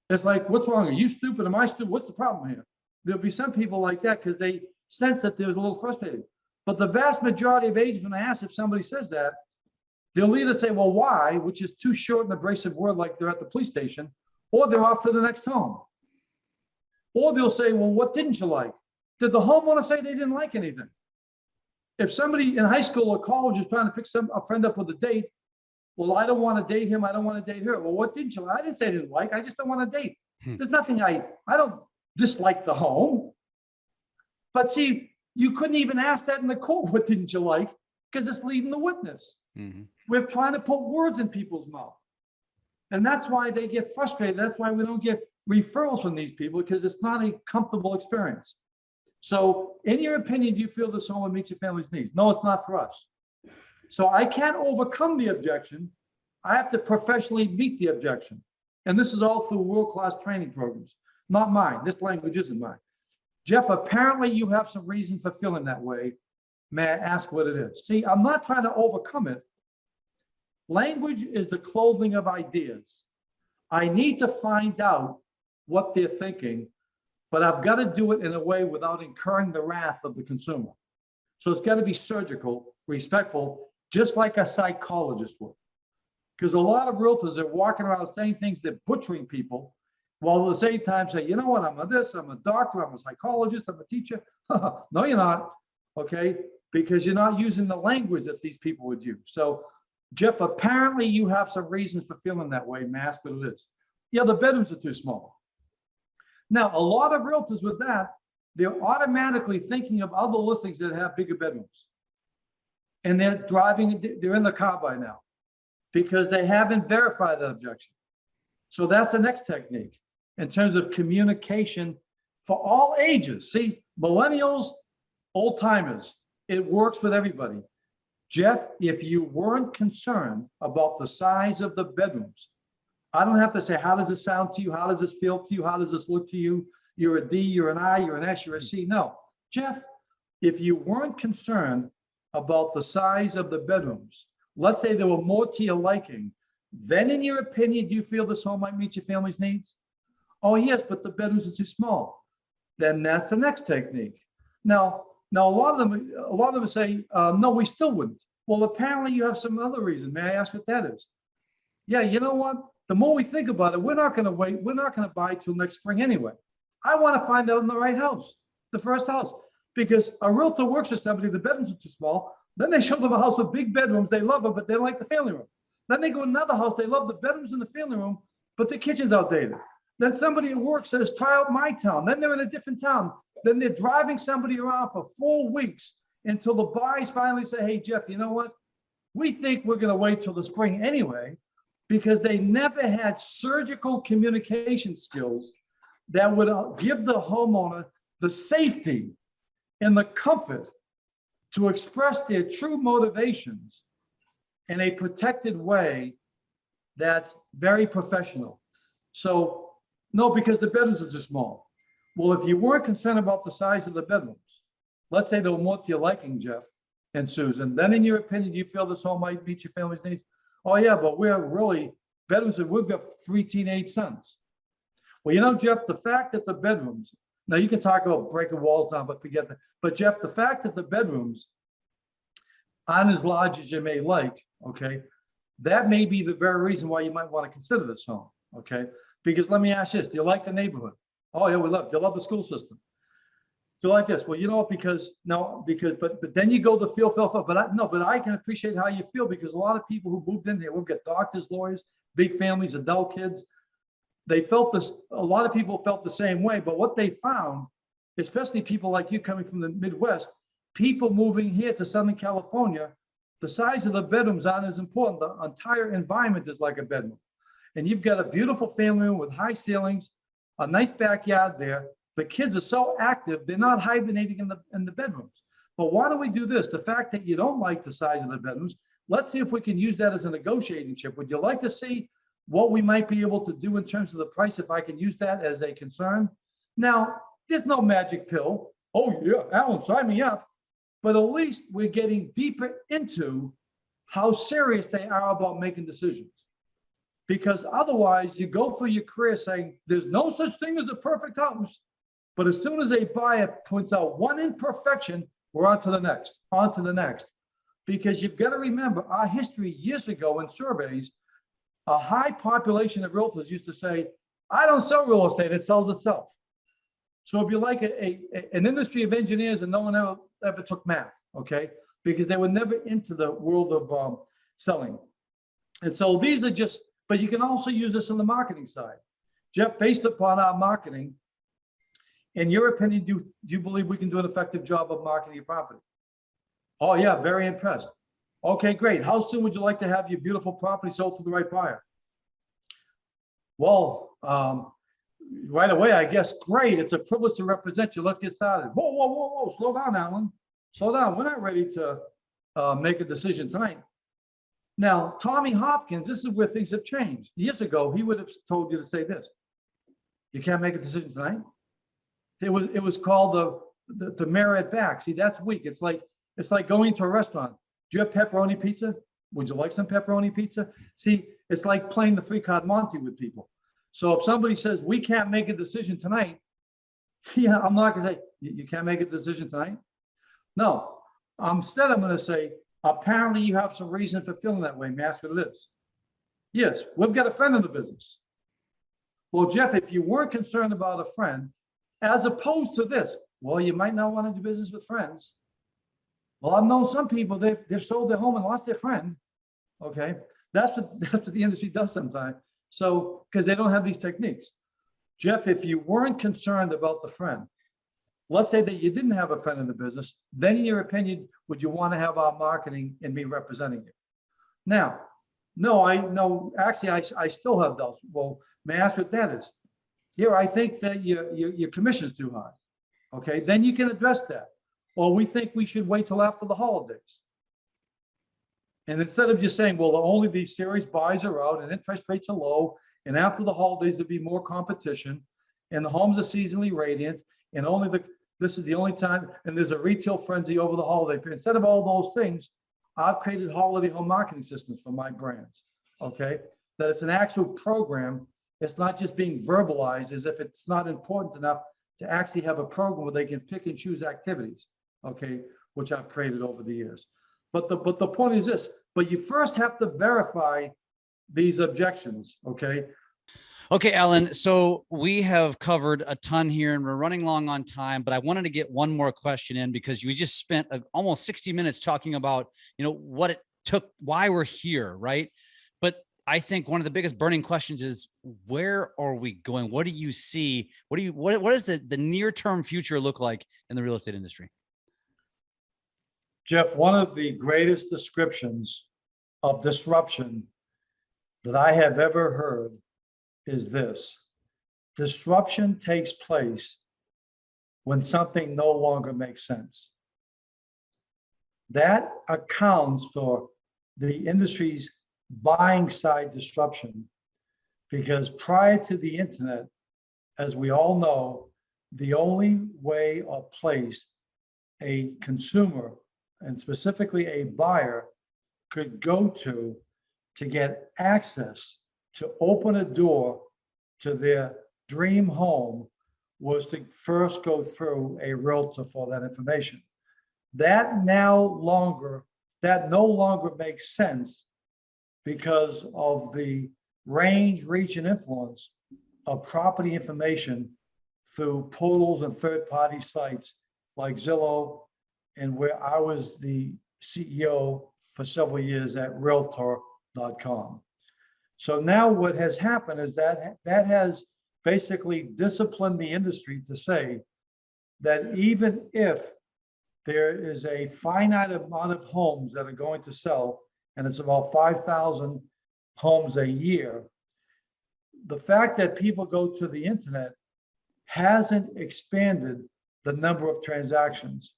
It's like, what's wrong? Are you stupid? Am I stupid? What's the problem here? There'll be some people like that because they sense that they're a little frustrated. But the vast majority of agents, when I ask if somebody says that, they'll either say, well, why, which is too short and abrasive word like they're at the police station, or they're off to the next home. Or they'll say, well, what didn't you like? Did the homeowner say they didn't like anything? If somebody in high school or college is trying to fix a friend up with a date, well, I don't want to date him. I don't want to date her. Well, what didn't you like? I didn't say I didn't like. I just don't want to date. There's nothing I don't dislike the home. But see, you couldn't even ask that in the court. What didn't you like? Because it's leading the witness. Mm-hmm. We're trying to put words in people's mouth. And that's why they get frustrated. That's why we don't get referrals from these people, because it's not a comfortable experience. So in your opinion, do you feel this home will meet your family's needs? No, it's not for us. So I can't overcome the objection. I have to professionally meet the objection. And this is all through world-class training programs, not mine. This language isn't mine. Jeff, apparently you have some reason for feeling that way. May I ask what it is? See, I'm not trying to overcome it. Language is the clothing of ideas. I need to find out what they're thinking, but I've got to do it in a way without incurring the wrath of the consumer. So it's got to be surgical, respectful, just like a psychologist would. Because a lot of realtors are walking around saying things that butchering people, while at the same time say, you know what, I'm a this, I'm a doctor, I'm a psychologist, I'm a teacher. No, you're not, okay? Because you're not using the language that these people would use. So, Jeff, apparently you have some reason for feeling that way, Mask, but it is. Yeah, the bedrooms are too small. Now, a lot of realtors with that, they're automatically thinking of other listings that have bigger bedrooms. And they're in the car by now because they haven't verified that objection. So that's the next technique in terms of communication for all ages. See, millennials, old timers, it works with everybody. Jeff, if you weren't concerned about the size of the bedrooms, I don't have to say, how does it sound to you? How does this feel to you? How does this look to you? You're a D, you're an I, you're an S, you're a C. No, Jeff, if you weren't concerned about the size of the bedrooms, let's say there were more to your liking, then in your opinion, do you feel this home might meet your family's needs? Oh yes, but the bedrooms are too small. Then that's the next technique. Now a lot of them say, no, we still wouldn't. Well, apparently you have some other reason. May I ask what that is? Yeah, you know what? The more we think about it, we're not going to wait. We're not going to buy till next spring anyway. I want to find out in the right house, the first house, because a realtor works with somebody, the bedrooms are too small. Then they show them a house with big bedrooms. They love it, but they don't like the family room. Then they go to another house. They love the bedrooms and the family room, but the kitchen's outdated. Then somebody at work says, try out my town. Then they're in a different town. Then they're driving somebody around for 4 weeks until the buyers finally say, hey, Jeff, you know what? We think we're going to wait till the spring anyway, because they never had surgical communication skills that would give the homeowner the safety and the comfort to express their true motivations in a protected way that's very professional. So, no, because the bedrooms are too small. Well, if you weren't concerned about the size of the bedrooms, let's say they were more to your liking, Jeff and Susan, then in your opinion, do you feel this home might meet your family's needs? Oh yeah, but we're really, bedrooms, we've got 3 teenage sons. Well, you know, Jeff, the fact that the bedrooms, now you can talk about breaking walls down, but forget that. But Jeff, the fact that the bedrooms aren't as large as you may like, okay, that may be the very reason why you might want to consider this home, okay? Because let me ask you this, do you like the neighborhood? Oh yeah, we love it. Do you love the school system? Do you like this? Well, you know what, but then you go the feel, but I can appreciate how you feel, because a lot of people who moved in here, we've got doctors, lawyers, big families, adult kids. They felt this, a lot of people felt the same way, but what they found, especially people like you coming from the Midwest, people moving here to Southern California, the size of the bedrooms aren't as important. The entire environment is like a bedroom. And you've got a beautiful family room with high ceilings, a nice backyard there. The kids are so active, they're not hibernating in the bedrooms. But why don't we do this? The fact that you don't like the size of the bedrooms, let's see if we can use that as a negotiating chip. Would you like to see what we might be able to do in terms of the price if I can use that as a concern? Now, there's no magic pill. Oh yeah, Allan, sign me up. But at least we're getting deeper into how serious they are about making decisions. Because otherwise you go through your career saying there's no such thing as a perfect house. But as soon as a buyer points out one imperfection, we're on to the next, Because you've got to remember our history years ago in surveys, a high population of realtors used to say, I don't sell real estate, it sells itself. So it'd be like an industry of engineers and no one ever took math, okay? Because they were never into the world of selling. And so these are just, but you can also use this on the marketing side. Jeff, based upon our marketing, in your opinion, do you believe we can do an effective job of marketing your property? Oh yeah, very impressed. Okay, great. How soon would you like to have your beautiful property sold to the right buyer? Well, right away, I guess. Great. It's a privilege to represent you. Let's get started. Whoa. Slow down, Allan. Slow down. We're not ready to make a decision tonight. Now, Tommy Hopkins, this is where things have changed. Years ago, he would have told you to say this: you can't make a decision tonight. It was called the mirror it back. See, that's weak. It's like going to a restaurant. Do you have pepperoni pizza? Would you like some pepperoni pizza? See, it's like playing the three card Monte with people. So if somebody says we can't make a decision tonight, yeah, I'm not going to say you can't make a decision tonight. No, instead I'm going to say apparently you have some reason for feeling that way. May I ask what it is? Yes, we've got a friend in the business. Well, Jeff, if you weren't concerned about a friend, as opposed to this, well, you might not want to do business with friends. Well, I've known some people, they've sold their home and lost their friend. Okay, that's what the industry does sometimes. So, because they don't have these techniques. Jeff, if you weren't concerned about the friend, let's say that you didn't have a friend in the business, then in your opinion, would you want to have our marketing and me representing you? Now, no, actually, I still have those. Well, may I ask what that is? Here, I think that your commission is too high. Okay, then you can address that. Or we think we should wait till after the holidays. And instead of just saying, well, only these serious buys are out and interest rates are low, and after the holidays, there'll be more competition, and the homes are seasonally radiant, and this is the only time, and there's a retail frenzy over the holiday period. Instead of all those things, I've created holiday home marketing systems for my brands, okay? That it's an actual program. It's not just being verbalized as if it's not important enough to actually have a program where they can pick and choose activities, okay, which I've created over the years. But the point is this, but you first have to verify these objections, okay? Okay, Allan, so we have covered a ton here and we're running long on time, but I wanted to get one more question in because we just spent almost 60 minutes talking about, what it took, why we're here, right? But I think one of the biggest burning questions is, where are we going? What do you see? What does the near-term future look like in the real estate industry? Jeff, one of the greatest descriptions of disruption that I have ever heard is this: disruption takes place when something no longer makes sense. That accounts for the industry's buying side disruption, because prior to the internet, as we all know, the only way or place a consumer, and specifically a buyer, could go to get access to open a door to their dream home was to first go through a realtor for that information. That no longer makes sense because of the range, reach, and influence of property information through portals and third-party sites like Zillow, and where I was the CEO for several years at Realtor.com. So now what has happened is that has basically disciplined the industry to say that even if there is a finite amount of homes that are going to sell, and it's about 5,000 homes a year, the fact that people go to the internet hasn't expanded the number of transactions.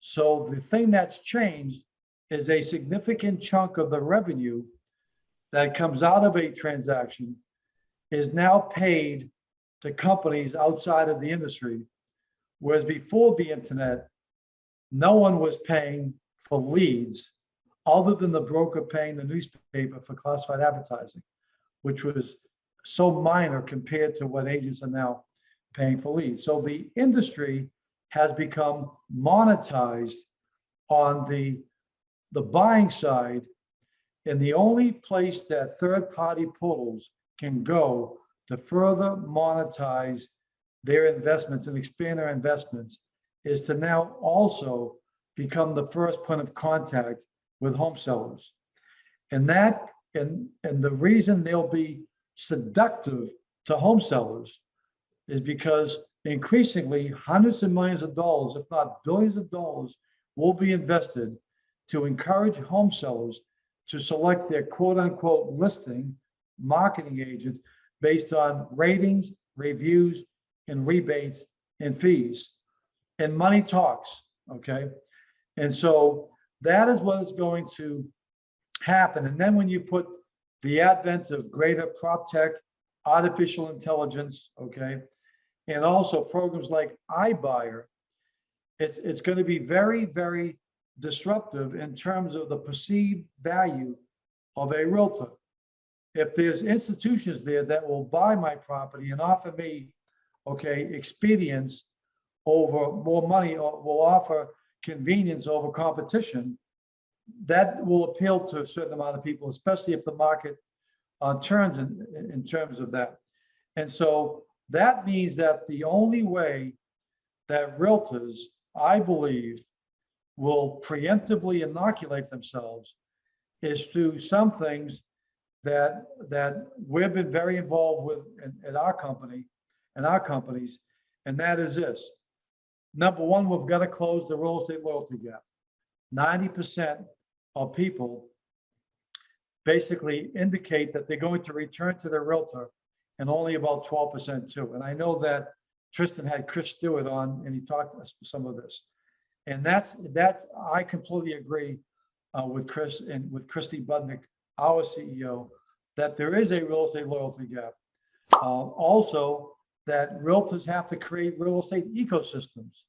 So the thing that's changed is a significant chunk of the revenue that comes out of a transaction is now paid to companies outside of the industry, whereas before the internet, no one was paying for leads other than the broker paying the newspaper for classified advertising, which was so minor compared to what agents are now paying for leads. So the industry has become monetized on the buying side, and the only place that third-party portals can go to further monetize their investments and expand their investments is to now also become the first point of contact with home sellers. And the reason they'll be seductive to home sellers is because increasingly hundreds of millions of dollars, if not billions of dollars, will be invested to encourage home sellers to select their quote unquote listing marketing agent based on ratings, reviews, and rebates and fees. And money talks, okay? And so That is what is going to happen. And then when you put the advent of greater prop tech, artificial intelligence, okay, and also programs like iBuyer, it's going to be very, very disruptive in terms of the perceived value of a realtor. If there's institutions there that will buy my property and offer me, okay, expedience over more money, or will offer convenience over competition, that will appeal to a certain amount of people, especially if the market turns in terms of that. And so that means that the only way that realtors, I believe, will preemptively inoculate themselves is through some things that we've been very involved with in our company and our companies, and that is this. Number one, we've got to close the real estate loyalty gap. 90% of people basically indicate that they're going to return to their realtor, and only about 12% too. And I know that Tristan had Chris Stewart on, and he talked some of this. And that's I completely agree with Chris and with Christy Budnick, our CEO, that there is a real estate loyalty gap. Also, that realtors have to create real estate ecosystems.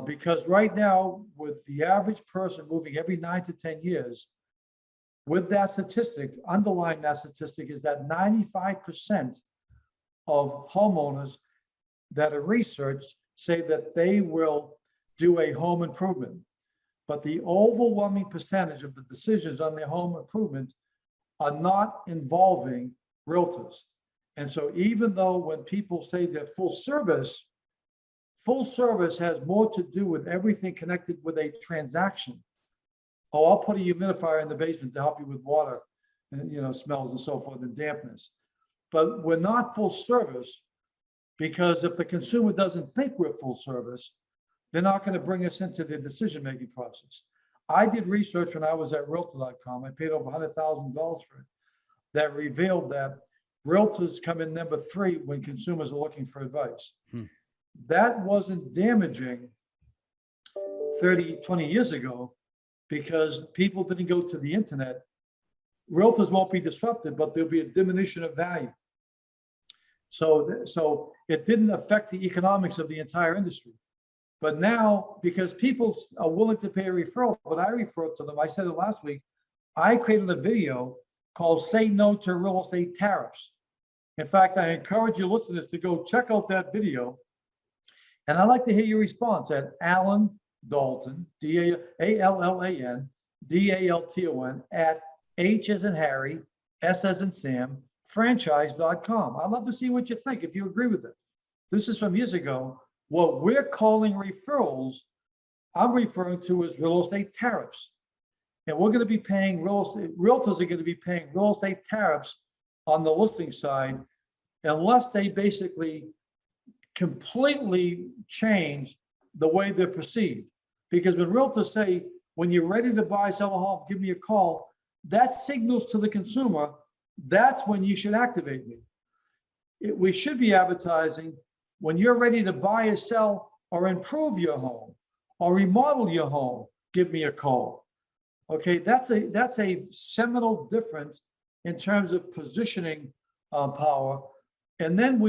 Because right now, with the average person moving every 9 to 10 years, with that statistic, underlying that statistic is that 95% of homeowners that are researched say that they will do a home improvement. But the overwhelming percentage of the decisions on their home improvement are not involving realtors. And so even though when people say they're full service has more to do with everything connected with a transaction. Oh, I'll put a humidifier in the basement to help you with water and, smells and so forth and dampness. But we're not full service, because if the consumer doesn't think we're full service, they're not going to bring us into the decision-making process. I did research when I was at Realtor.com. I paid over $100,000 for it. That revealed that realtors come in number 3 when consumers are looking for advice. That wasn't damaging 30, 20 years ago, because people didn't go to the internet. Realtors won't be disrupted, but there'll be a diminution of value. So it didn't affect the economics of the entire industry. But now, because people are willing to pay a referral, but I refer to them, I said it last week, I created a video called Say No to Real Estate Tariffs. In fact, I encourage your listeners to go check out that video. And I'd like to hear your response at Allan Dalton, Allan, Dalton, at H as in Harry, S as in Sam, franchise.com. I'd love to see what you think, if you agree with it. This is from years ago. What we're calling referrals, I'm referring to as real estate tariffs. And we're going to be paying realtors are going to be paying real estate tariffs on the listing side, unless they basically completely change the way they're perceived. Because when realtors say, when you're ready to buy, sell a home, give me a call, that signals to the consumer, that's when you should activate me. We should be advertising, when you're ready to buy or sell or improve your home or remodel your home, give me a call. Okay, that's a seminal difference in terms of positioning power. And then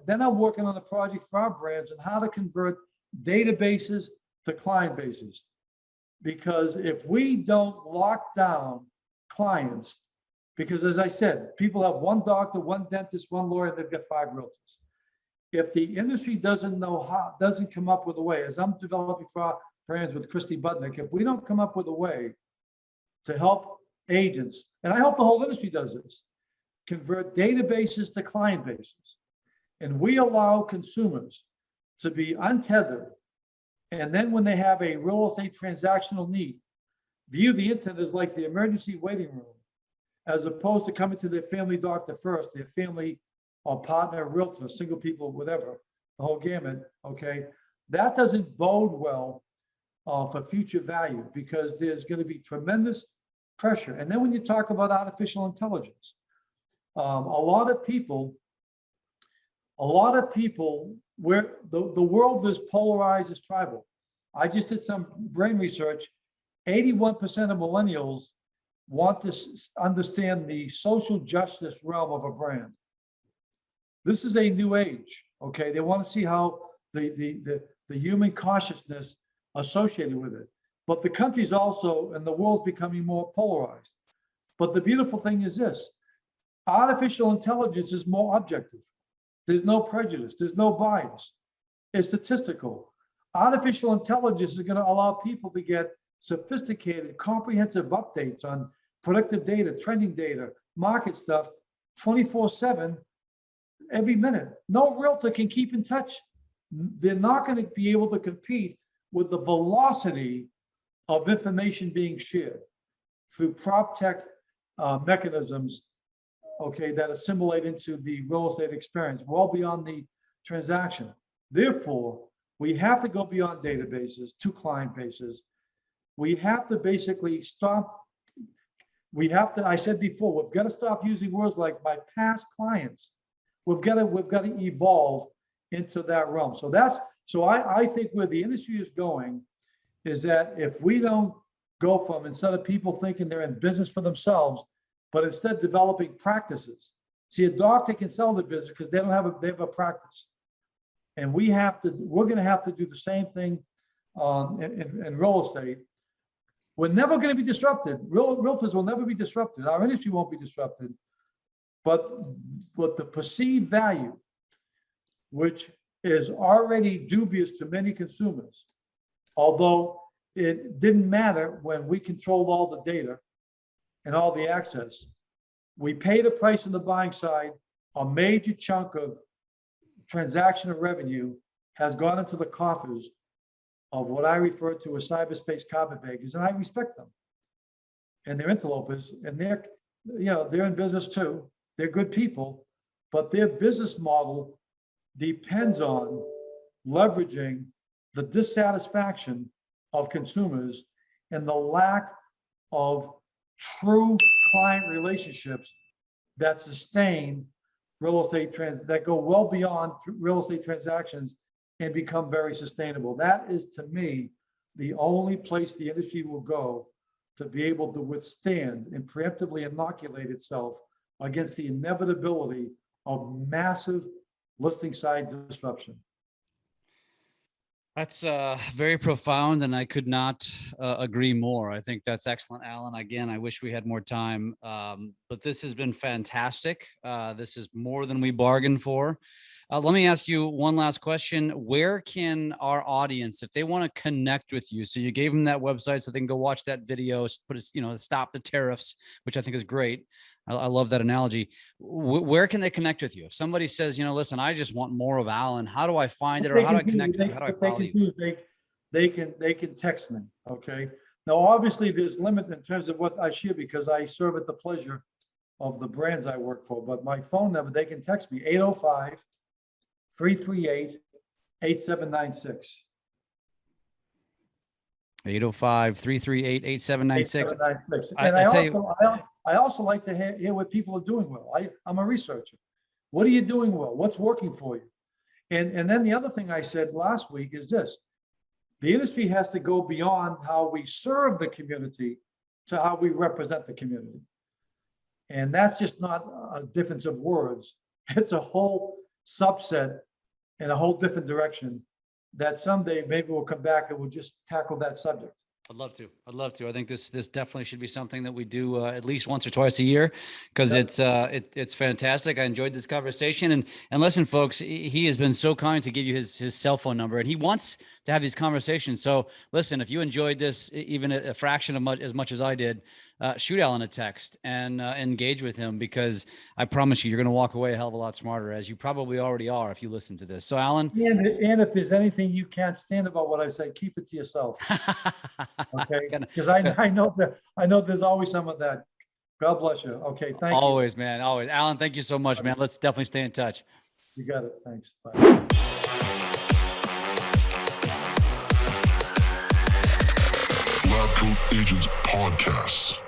I'm working on a project for our brands on how to convert databases to client bases. Because if we don't lock down clients, because as I said, people have one doctor, one dentist, one lawyer, they've got 5 realtors. If the industry doesn't come up with a way, as I'm developing for our brands with Christy Budnick, if we don't come up with a way to help agents, and I hope the whole industry does this, convert databases to client bases, and we allow consumers to be untethered, and then when they have a real estate transactional need, view the internet as like the emergency waiting room, as opposed to coming to their family doctor first, their family or partner, realtor, single people, whatever, the whole gamut, okay? That doesn't bode well for future value, because there's going to be tremendous pressure. And then when you talk about artificial intelligence, a lot of people, where the world is polarized, is tribal. I just did some brain research, 81% of millennials want to understand the social justice realm of a brand. This is a new age, okay? They want to see how the human consciousness associated with it. But the country's also, and the world's becoming more polarized. But the beautiful thing is this: artificial intelligence is more objective. There's no prejudice, there's no bias. It's statistical. Artificial intelligence is going to allow people to get sophisticated, comprehensive updates on predictive data, trending data, market stuff, 24/7, every minute. No realtor can keep in touch. They're not going to be able to compete with the velocity of information being shared through prop tech mechanisms, okay, that assimilate into the real estate experience, well beyond the transaction. Therefore, we have to go beyond databases to client bases. We have to basically stop. We have to, I said before, we've got to stop using words like my past clients. We've got to evolve into that realm. So I think where the industry is going is that if we don't go from, instead of people thinking they're in business for themselves, but instead developing practices. See, a doctor can sell the business because they have a practice. And we're going to have to do the same thing in real estate. We're never going to be disrupted. Realtors will never be disrupted. Our industry won't be disrupted. But the perceived value, which is already dubious to many consumers, although it didn't matter when we controlled all the data and all the access, we paid a price on the buying side. A major chunk of transactional revenue has gone into the coffers of what I refer to as cyberspace carpetbaggers, and I respect them. And they're interlopers, and they're in business too. They're good people, but their business model depends on leveraging the dissatisfaction of consumers and the lack of true client relationships that sustain real estate that go well beyond real estate transactions and become very sustainable. That is, to me, the only place the industry will go to be able to withstand and preemptively inoculate itself against the inevitability of massive listing side disruption. That's very profound, and I could not agree more. I think that's excellent, Allan. Again, I wish we had more time, but this has been fantastic. This is more than we bargained for. Let me ask you one last question. Where can our audience, if they want to connect with you, so you gave them that website so they can go watch that video, put it, stop the tariffs, which I think is great. I love that analogy. Where can they connect with you? If somebody says, listen, I just want more of Allan, how do I find it? Or how do I connect with you? How do I follow you? They can text me. Okay. Now, obviously there's limit in terms of what I share because I serve at the pleasure of the brands I work for, but my phone number, they can text me 805-338-8796. 805-338-8796. I also like to hear what people are doing well. I'm a researcher. What are you doing well? What's working for you? And then the other thing I said last week is this: the industry has to go beyond how we serve the community to how we represent the community. And that's just not a difference of words. It's a whole subset in a whole different direction that someday maybe we'll come back and we'll just tackle that subject. I'd love to. I think this definitely should be something that we do at least once or twice a year, because it's fantastic. I enjoyed this conversation, and listen, folks, he has been so kind to give you his cell phone number, and he wants to have these conversations. So listen, if you enjoyed this, even a fraction of as much as I did, shoot Allan a text and engage with him, because I promise you, you're going to walk away a hell of a lot smarter, as you probably already are if you listen to this. So Allan, and if there's anything you can't stand about what I say, keep it to yourself. Okay, because I know there's always some of that. God bless you. Okay, thank you. Always, man, always. Allan, thank you so much, man. Let's definitely stay in touch. You got it. Thanks. Bye. LabCoatAgents podcast.